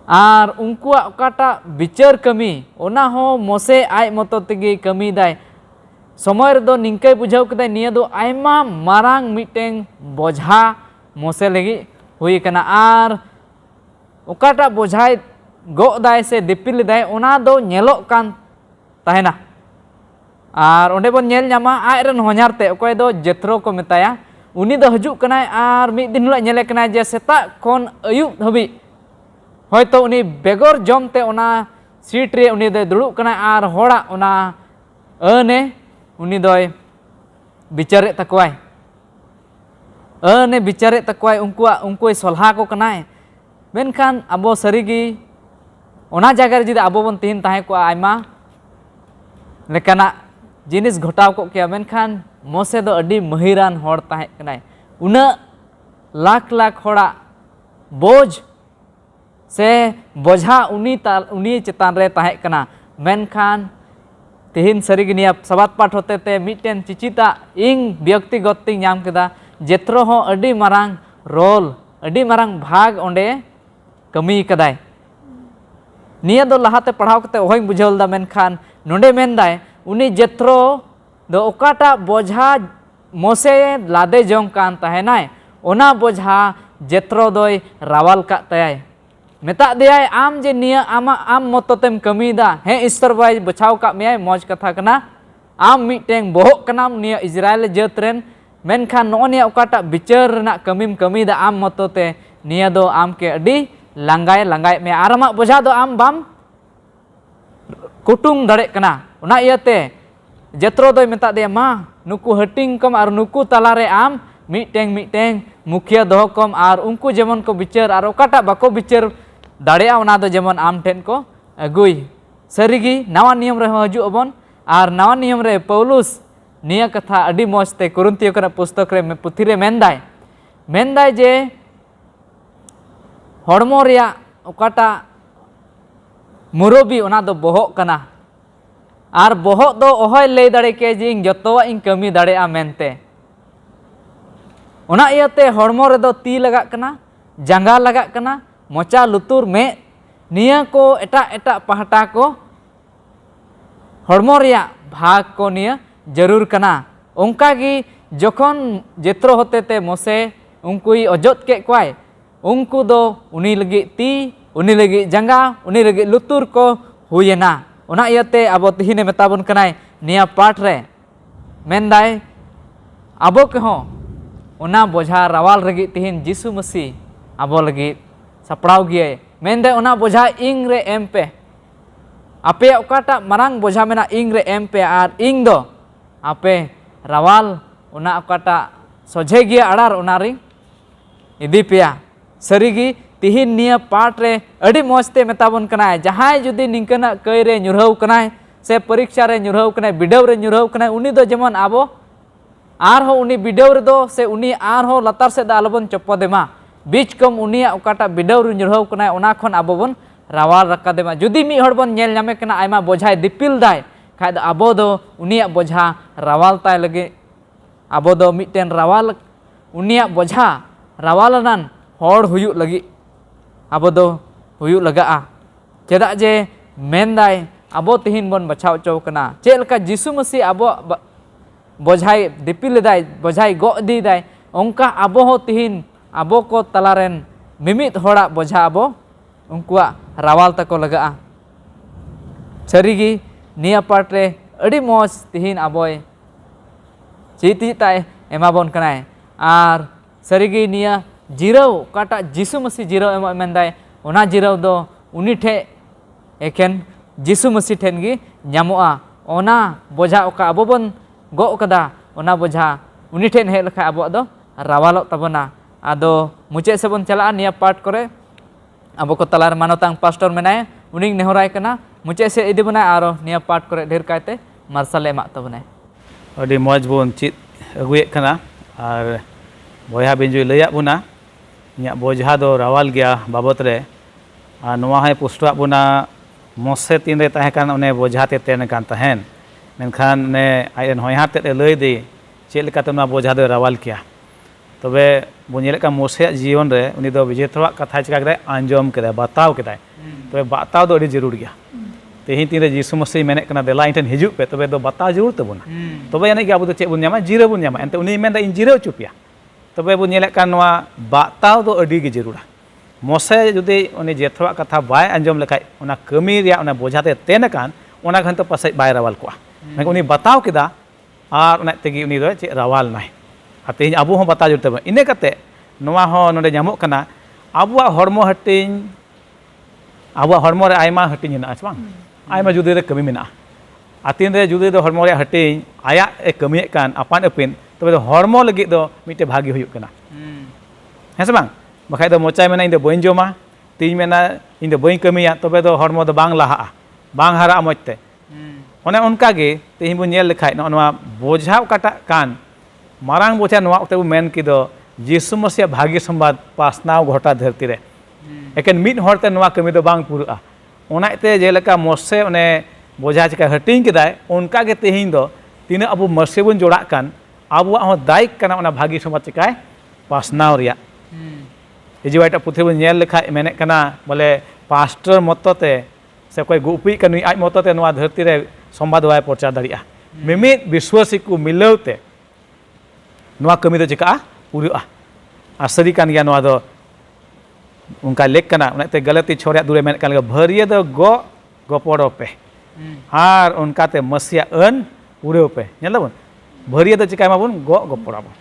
और उनकुआ ओकाटा विचार कमी ओना हो मोसे आय मतो तिगी कमी दाय समय रे दो निंकय बुझाव कदाय निया दो आयमा मारांग मिटेंग बोझा मोसे लगी हुई कना और ओकाटा बोझाय गो दाय से दिपिल दाय ओना दो नेलो कान ताहेना और ओंडे बन नेल न्यामा आय रेन हो냐रते ओकय दो जेत्रो को मेताया उनी दो हजु कनाय और मिद दिन हिलो नेले कनाय जे सेता कोन अयुब हबी होयतो उनी बेगर जमते ओना सीट रे उनी दो दुड़ुब कनाय और होड़ा ओना अने उनी दोय बिचारे तकवाय अने बिचारे तकवाय उनको सलहा को कनाय मेनखान अबो सरीगी ओना जगह रे जुदी अबो बन तिहिन ताहे को आयमा लेकाना जिनिस घटाव को किया मेनखान मोसे दो अडी महिरान होड़ ताहे कनाय उना लाख लाख होड़ा बोझ से बोझा उनी चेतान रे ताहे कना मेनखान तिहिन सरीगी निया सबात पाठ होते ते मिटेन चिचिता इंग व्यक्तिगत तिंग नाम केदा जेत्रो हो अडी मारांग रोल अडी मारांग भाग ओंडे कमी कदाय निया दो लहाते पढ़ाव कते ओहई बुझावल दा मेनखान नोंडे मेनदाय उनी जेत्रो दो ओकाटा बोझा मोसे लादे जोंग कान ताहेनाय ओना बोझा जेत्रो दोय रावाल का तयाय मेता दियाय आम जे निया आम मतोतेम कमीदा हे ईश्वर बाय बचाव का मेय मौज कथा कना आम मिटेंग बोहक कनाम निया इजराइल जात रेन मेनखान नो निया ओकाटा बिचार रना कमीम कमीदा आम मतोते निया दो आम के अडी लांगाय में आरामा बोझा दो आम बाम कुटुंग दड़े कना ओना इयाते जेत्रो दोय मेता दिया मा नुकु हटिंग कम और नुकु तलारे आम मिटेंग मुखिया दोह कम और उनको जेमन को बिचार और ओकाटा बाको बिचार दाड़िया ओना दो जेमन आम ठेन को अगुई सरीगी नवा नियम रे हजु अबन और नवा नियम रे पौलुस निया कथा अडी मौजते कुरुंतियो कना पुस्तक रे पुथी रे मेनदाय जे हड़मो रिया ओकाटा मुरबी ओना दो बोहक कना आर बोहग दो ओहय लay दाड़े के जे इन जतोवा इन कमी दाड़ेया मेनते ओना इयाते हड़मो रेदो ती लगाग कना जांगा लगाग कना मोचा लुतुर में निया को एटा एटा पहाटा को हड़मो रेया भाग को निया जरूर कना उनका की जखन जेत्रो होते ते मोसे उनकुई अजोत के क्वाय उनको दो उनी लगी ती उनी लगी जांगा उनी लगी लुतुर को हुयना ओना इयाते आबो तिहिने मेताबन कनाय निया पाठ रे मेनदाय आबो के हो ओना बोझा रावाल लगी तिहिन जीसु मसीह आबो लगी सपड़ाव गिये मेनदे ओना बोझा इंग रे एम पे आपे ओकाटा मारांग बोझा मेना इंग रे एम पे आर इंग दो आपे रावाल ओना ओकाटा सोझे गिया अड़ार ओना री इदी पेया सरीगी तिहिन निया पाठ रे अड़ी मौजते मेताबन कनाय जहाय जुदी निंकना कई रे ᱧᱩᱨᱦᱟᱹᱣ कनाय से परीक्षा रे ᱧᱩᱨᱦᱟᱹᱣ कनाय बिडव रे ᱧᱩᱨᱦᱟᱹᱣ कनाय उनी दो जेमन आबो आर हो उनी बिडव रे दो से उनी आर हो लतार से आलोबन चपदेमा बीच कम उनिया ओकाटा बिडव रे ᱧᱩᱨᱦᱟᱹᱣ कनाय ओना खन आबो बन रावाल रकादेमा जुदी मी हड़ बन नेल ᱧᱟᱢᱮ कना आयमा बोझाय दिपिल दाय खाय द आबो दो उनिया बोझा रावाल ताय लगे आबो दो मिटेन रावाल उनिया बोझा रावालनान हड़ हुयु लगी आबो दो हुयु लगा चेदा जे मेनदाय आबो तिहिन बन बचाव चौ कना चेलका जीसु मसीह आबो बोझाय दिपिल दाय बोझाय गो दी दाय ओंका आबो हो तिहिन आबो को तलारेन मिमित होड़ा बोझा आबो उनकुआ रावाल तको लगा सरीगी निया पार्ट रे अड़ी मौज तिहिन आबोय चीती ताय एमाबन कनाय आर सरीगी निया जिराव काटा जीसु मसीह जिराव एम मेनदाय ओना जिराव दो उनी ठे एकेन जीसु मसीह ठेन गी ᱧᱟᱢᱚᱜᱼᱟ ओना बोझा ओका आबो बन गो कदा ओना बोझा उनी ठेन हे लखा आबो दो रावालो तबना आदो मुचे से बन चला निया पाठ करे आबो को तलार मानोतांग पास्टर मेनाय उनी नेहराय कना मुचे से इदी बना आरो निया पाठ करे ढेर कायते मार्शल एमा तबना अड़ी मौज बोन चित अगुए कना और बोया बिंजु लैया बुना इया बोझा दो रावाल गया बाबत रे और नोआ है पुष्टवा बुना मोसे तीन रे ताहे कान ओने बोझा ते तेन कान तहन मेनखान ने आयन होयहा ते लई दी चेल का तमा बोझा दो रावाल किया तबे बुनेल का मोसे जीवन रे उनी दो विजेतवा कथा चिका करे आंजम केदा बताव केदा तबे बताव दो अड़ी जरूर गया तेही तीन रे जीसु मसीह मेने कना देला इठन हिजु पे तबे दो बताव जरूर तबुना तबे यानी कि आबो दो चे बुन ᱧᱟᱢᱟ जीरो बुन ᱧᱟᱢᱟ एनते उनी मेनदा इन जीरो चुपिया तबे बुन नेले कान नोआ बताव दो अड़ी गे जरूरा मोसे जुदी उनी जेथवा कथा बाय अंजम लेखाय ओना कमी रिया ओना बोझाते तेन कान ओना घन तो पासे बाय रावाल कोआ मैं उनी बताव केदा आर ओना तेगी उनी दो चे रावाल नाय आते आबो हो बता जुरते इने कते नोआ हो नोडे ᱧᱟᱢᱚᱜ कना आबुआ हड़मो हटिन आबुआ हड़मो रे आयमा हटिन ना बांग आयमा जुदी रे कमी मेना आतिन रे जुदी दो हड़मो रे हटिन आया ए कमी कान अपान अपिन तबे दो हड़मो लगी दो मिटे भागी हुयुक कना हेसे बांग बखाय दो मोचाय मेना इन दो बइन जोमा तीन मेना इन दो बइन कमिया तबे दो हड़मो दो बांग लाहा बांग हारा मजते ओने उनका गे तेहिं बो नेल लेखाय नोआ बोझा काटा कान मारांग बोझा नोआ ओते मेन की दो जीसु मसीह भाग्य संवाद पासनाव घटा धरती रे एकेन मिद हरते नोआ कमी दो बांग पुरुआ ओनाते जेलेका मोसे ओने बोझा चिका हटिंग केदाय उनका गे तेहिं दो तीना अबो मसे बन जोड़ा कान आबुआ हो दायिक कना ओना भाग्य संवाद चिकाय पासनाव रिया इजुवाइटा पुथे बन नेल लेखाय मेने कना बोले पास्टर मतते से कोई गुपी कनुई आज मतते नोआ धरती रे संवाद वाय प्रचार दाड़िया मिमित विश्वासी को मिलौते नोआ कमी दो चिका पुरुआ आसरी कान गया नोआ दो उनका लेख कना उनते गलती छोरिया दुरे मेन कान भरिया दो गोपड़ो पे आर उनका ते मसिया अन पुरे पे नेलबन भरिया दो चिका माबन गोपड़ाबो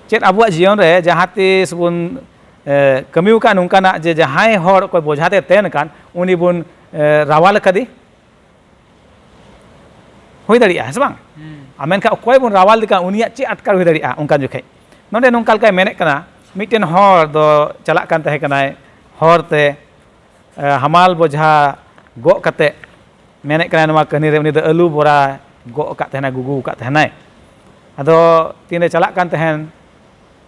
चेत आबुआ जीवन रे जहां तिस बुन कमिउ कान उनकाना जे जहाय हर को बोझाते तेन कान उनी बुन रावाल कदी होई दाड़िया है बांग आमेनका कोई बुन रावाल दिका उनिया चे अटकार होई दाड़िया उनका जुखे नोंडे नोंकाल का मेने कना मिटेन हर दो चला कान तहे कनाय हरते हमाल बोझा गो कते मेने कना नोआ कनी रे उनी दो आलू बोरा गो का तहना गुगु का तहनाय अदो तीने चला कान तहन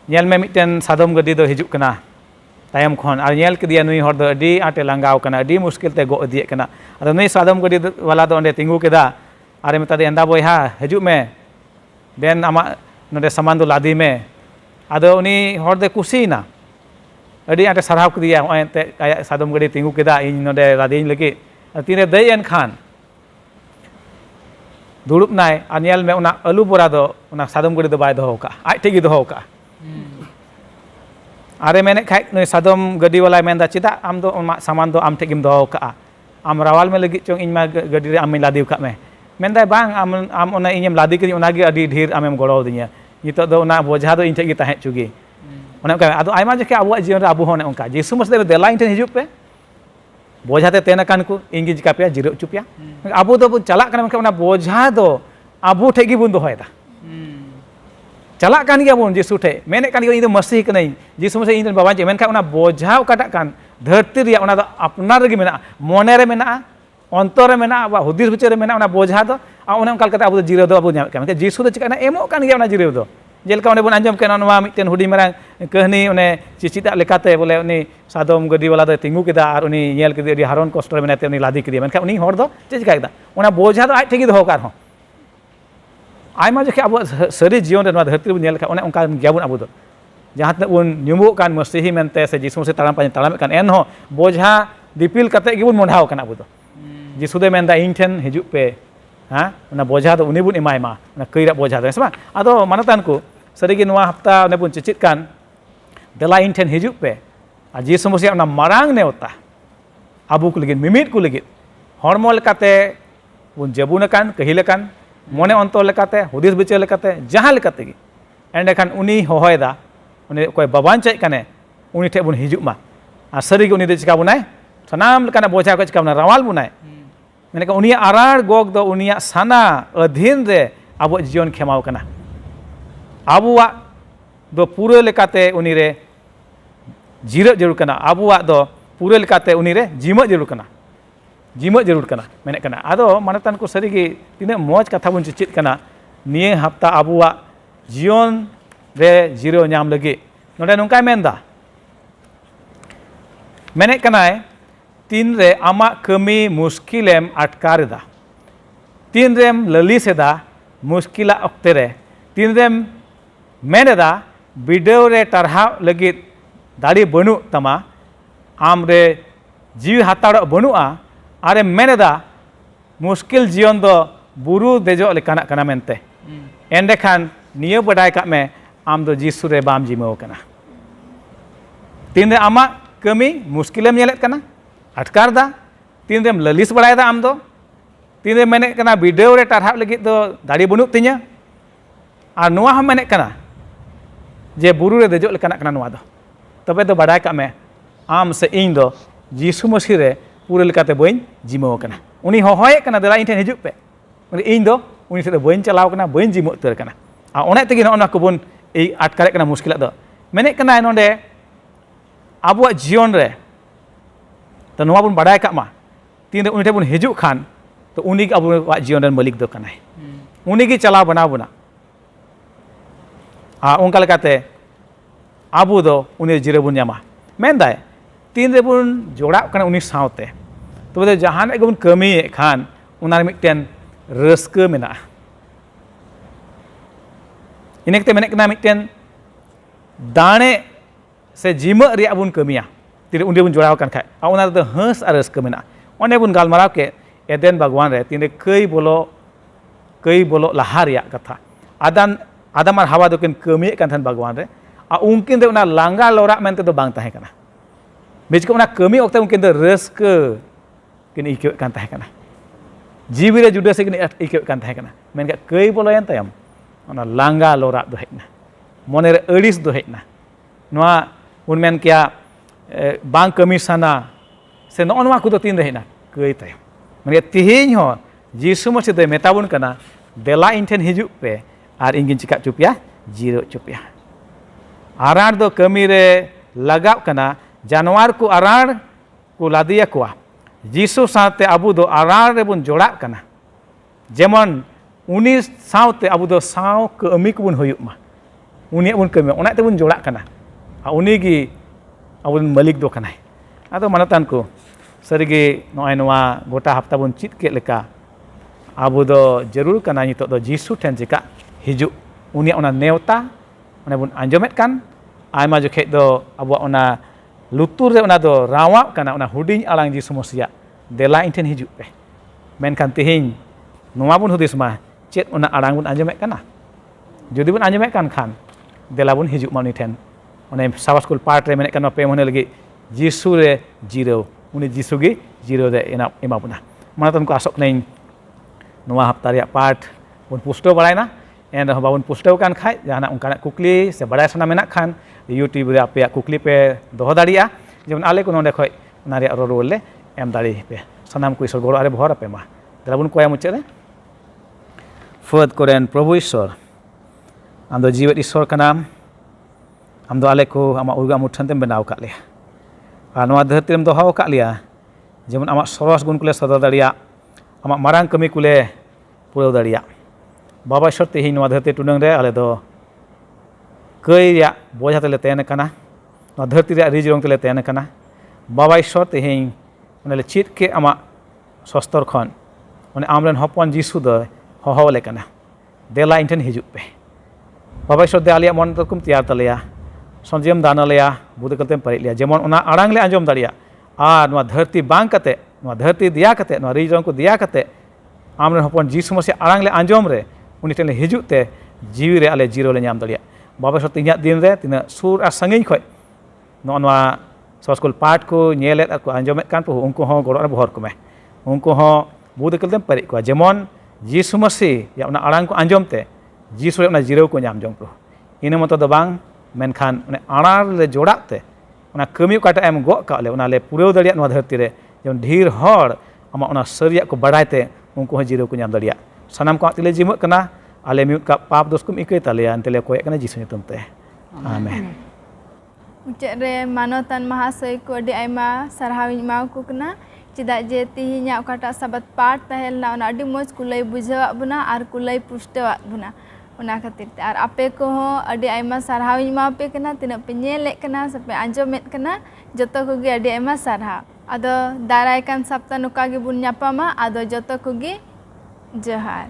नेल में मिटेन सादम गड्डी दो हिजुक कना तायम खन और नेल केदिया नुई हर दो अडी आटे लांगाव कना अडी मुश्किल ते गो इदिए कना अदो नुई सादम गडी वाला दो अंडे तिंगु केदा आरे मेता दे एंदा बोयहा हजु मे देन आमा नोडे सामान दो लादी मे अदो उनी हर दे कुसीना अडी आटे सराव केदिया ओय ते आया सादम गडी तिंगु केदा इन नोडे लादी लगी तीने दई एन खान दुड़ुब नाय और नेल में उना आलू बोरा दो उना सादम गडी दो बाय दोहो का आज ठेगी दोहो का आरे मेने खाई नुई सादम गडी वाला मेंदा चिदा आम दो सामान दो आम ठेगिम दोहो का आम रावाल में लगी चोंग इनमा गडी रे आम लादी का में मेंदा बांग आम ओना इnyam लादी करी ओना गे अडी ढेर आमेम गड़ो दिया नितो दो ओना बोझा दो इन ठेगी ताहे चुगी ओना का आदो आयमा जके आबुआ जीवन रे आबु होने ओनका जीसु मसीह देला इन ठेन हिजुप पे बोझाते तेन कान को इंगी जिका पे जिरो चुपिया आबु दो चला कना मेनका ओना बोझा दो आबु ठेगी बुन दोहोयदा चला कान गया बुन जीसु ठे मेने कान इन दो मसीह कनई जीसु मसीह इन बाबा जे मेनका ओना बोझा काटा कान धरती रिया ओना दो अपना रे मेना मोने रे मेना अंतर रे मेना बा हुदिस बिचार रे मेना ओना बोझा दो आ ओना काल कते आबु जिरो दो आबु ᱧᱟᱢ कान जीसु दो चिका एमो कान गया ओना जिरो दो जेलका ओने बन आंजम केना नवा मिटन हुडी मरांग कहनी ओने चिचिता लेकाते बोले उनी सादम गडी वाला दो तिंगु केदा और उनी नेल केदी अडी हारन कष्ट रे मेनाते उनी लादी केदी मेनका उनी हर दो चे चिका केदा ओना बोझा दो आज ठेगी दो कार हो आयमा जखे आबु सरी जीवन रे नवा धरती बन नेल का ओने ओनका गयाबुन आबु दो जहां तक उन न्युमु कान मसीही मेनते से जीसु से ताराम पानी ताराम कान एन हो बोझा दिपिल कते गिबुन मोंढाव कान आबु दो जीसु दे मेनदा इन ठेन हिजुप पे हां ओना बोझा दो उनी बुन इमायमा ओना कईरा बोझा दो सेबा आदो मानतान को सरीगे नवा हफ्ता ओने बुन चिचित कान देला इन ठेन हिजुप पे आ जीसु मसीह ओना मारांग नेवता आबु को लगित मिमिट को लगित हरमो लेकाते बुन जेबुन कान कहिल कान मोने अंतर लेकाते हुदिस बिचार लेकाते जहां लेकाते गे एंडे खान उनी होहोयदा उनी कोई बाबान चाइ काने उनी ठे बुन हिजुप मा आ सरीगे उनी दे चिका बुनाय सनाम लेकाना बोझा को चिका बुना रावाल बुनाय मेनका उनी आरार गोग दो उनी साना अधीन रे आबो जीवन खेमाव कना आबुआ दो पूरे लेकाते उनी रे जीरो जरूर कना आबुआ दो पूरे लेकाते उनी रे जीम जरूर कना जीम जरूर कना मेने कना आदो मानतान को सरीगे तिने मौज कथा बुन चिचित कना निये हफ्ता आबुआ जीवन रे जीरो नाम लगी नोडे नोंका मेनदा मेने कनाय तीन रे आमा कमी मुश्किलेम अटकारेदा तीन रेम ललिसेदा मुश्किला अक्ते रे तीन रेम मेनेदा बिडव रे टरहाव लगी दाड़ी बनु तमा आम रे जीव हाताड़ बनुआ आरे मेनेदा मुश्किल जीवन दो बुरु देजो लेकाना कना मेनते एंडे खान नियो बडाय का में आम दो जीसु रे बाम जिमो कना तीन रे आमा कमी मुश्किलेम नेलेत कना अटकारदा तीन रेम ललिस बड़ायदा आम दो तीन रे मेने कना बिडव रे टरहाव लगी दो दाड़ी बनु तिnya और नुआ हम मेने कना जे बुरु रे देजो लेकाना कना नुआ दो तबे दो बड़ाय का में आम से इन दो जीसु मसीह रे पूरे लेकाते बइन जिमो कना उनी होहोय कना देला इन ठेन हिजुप पे माने इन दो उनी से बइन चलाव कना बइन जिमो उतर कना आ ओने तेगे नोना को बन ए अटकारे कना मुश्किल दो मेने कना नोंडे आबुआ जीवन रे तो नोआ बन बड़ाय का मा तीन रे उनी ठे बन हिजुक खान तो उनी के आबुआ जीवन रे मालिक दो कनाय उनी के चलाव बनाव बना आ उनका लेकाते आबु दो उनी जिरो बन ᱧᱟᱢᱟ मेनदाय तीन रे बन जोड़ा कना उनी सावते तो बदे जहान के बन कमी खान उना मिटन रस्क मेना इनेकते मेने कना मिटन दाणे से जिम रिया बन कमिया तीन उंडे बन जोड़ा कान खाय आ उना दो हंस आ रस्क मेना ओने बन गालमाराव के एदेन बागवान रे तीन कई बोलो लाहा रिया कथा आदम और हवा दो किन कमी कान थान बागवान रे आ उनकिन दे उना लांगा लोरा मेनते दो बांग ताहे कना बेचको उना कमी ओक्ते उनकिन दो रस्क किन इके कान ताहे कना जीवी रे जुडे से किन इके कान ताहे कना मेनका कई बोलोयन तायम उना लांगा लोरा दो हेना मोने रे अड़िस दो हेना नोआ उन मेन किया बांग कमी साना से नो नोआ को दो तीन रे हेना कई तायम मेने तिहिन हो जीसु मसीह दे मेताबुन कना देला इन ठेन हिजुप पे और इंगिन चिका चुपिया जीरो चुपिया आरार दो कमी रे लगाव कना जानवर को आरार को लादिया कोआ जीसु साथे अबु दो आरार रे बुन जोड़ा कना जेमन उनी साथे अबु दो साव कमी को बुन होयुक मा उनी बुन कमी ओना ते बुन जोड़ा कना आ उनी गी abun malik do kanai ado manatan ko sarigi noai noa gota hafta bun chit ke leka abu do jarur kana nitok do Jisu ten jika hiju unia ona neuta ona bun anjomet kan aima jokhe do abu ona lutur re ona do rawa kana ona huding alang Jisu Masia dela inten hiju pe menkan tihing noa bun hudis ma chet ona arang bun anjomet kana jodi bun anjomet kan dela bun hiju ma ten ona Sabbath school part re menek kan pe mone lagi Jisu re zero uni Jisu ge zero re ena ema puna manatan ko asok nei noa hafta ria part bun pusto balai na en babun pusto kan khai jana ongkana kukli se badai sana menak khan YouTube re ape kukli pe doho daria jemon ale ko nonde khoi na ria rol le em dari pe sanam ko isor goro are bhor ape ma dala bun koya muche re fod koren Prabhu Ishor amdo jiwet Ishor kanam amdo ale ko ama urga muthan tem benaw kat le ar noa dharti rem doho kat lia jemon amak soros gun kule sodor daria amak marang kami kule purau daria Baba Ishor tehi noa dharti tunang re ale do kai ya boja tele ten kana noa dharti re rijrong tele ten kana Baba Ishor tehi onele chit ke amak sostor khon one amren hopon Jisu do hoho le kana dela inten hiju pe Baba Ishor de alia mon kum tiar taleya sonjem dana leya bude kaltem parit leya jemon ona arang le anjom daria ar noa dharti bang kate noa dharti dia kate noa rijrong ko dia kate amren hopon Jisu Masia arang le anjom re uni ten le hiju te jiwi re ale zero le nyam daria Baba Ishor tinya din re tina sur ar sangin khoi noa Sabbath school part ko nyelet ar ko anjomet kan pu unko ho goro ar bhor ko me unko ho bude kaltem parit ko jemon Jisu Masia ya ona arang ko anjom te Jisu re ona zero ko nyam jong pu ina moto do bang menkhan one anar le jodak te ona kami kata em go ka le ona le pureu daria noa dharti re jemon dhir hor ama ona saria ko badai te unko ho zero ko nyam daria sanam ko tile jimuk kana ale miut ka pap dos kum ikai taleya antele koyak kana Jisu nyutum te amen Mucet re manotan mahasoi ko adi aima sarhawiñ mau ko kana cedak je tihinya okata sabat part tahel na ona adi moj kulai bujawak buna ar kulai pustawak buna ona khatir te ar ape ko ho adi aima sarhawiñ mau pe kana tinak penyelek kana sampai anjomet kana joto ko ge adi aima sarha ado darai kan sapta nuka ge bun nyapama ado joto ko ge johar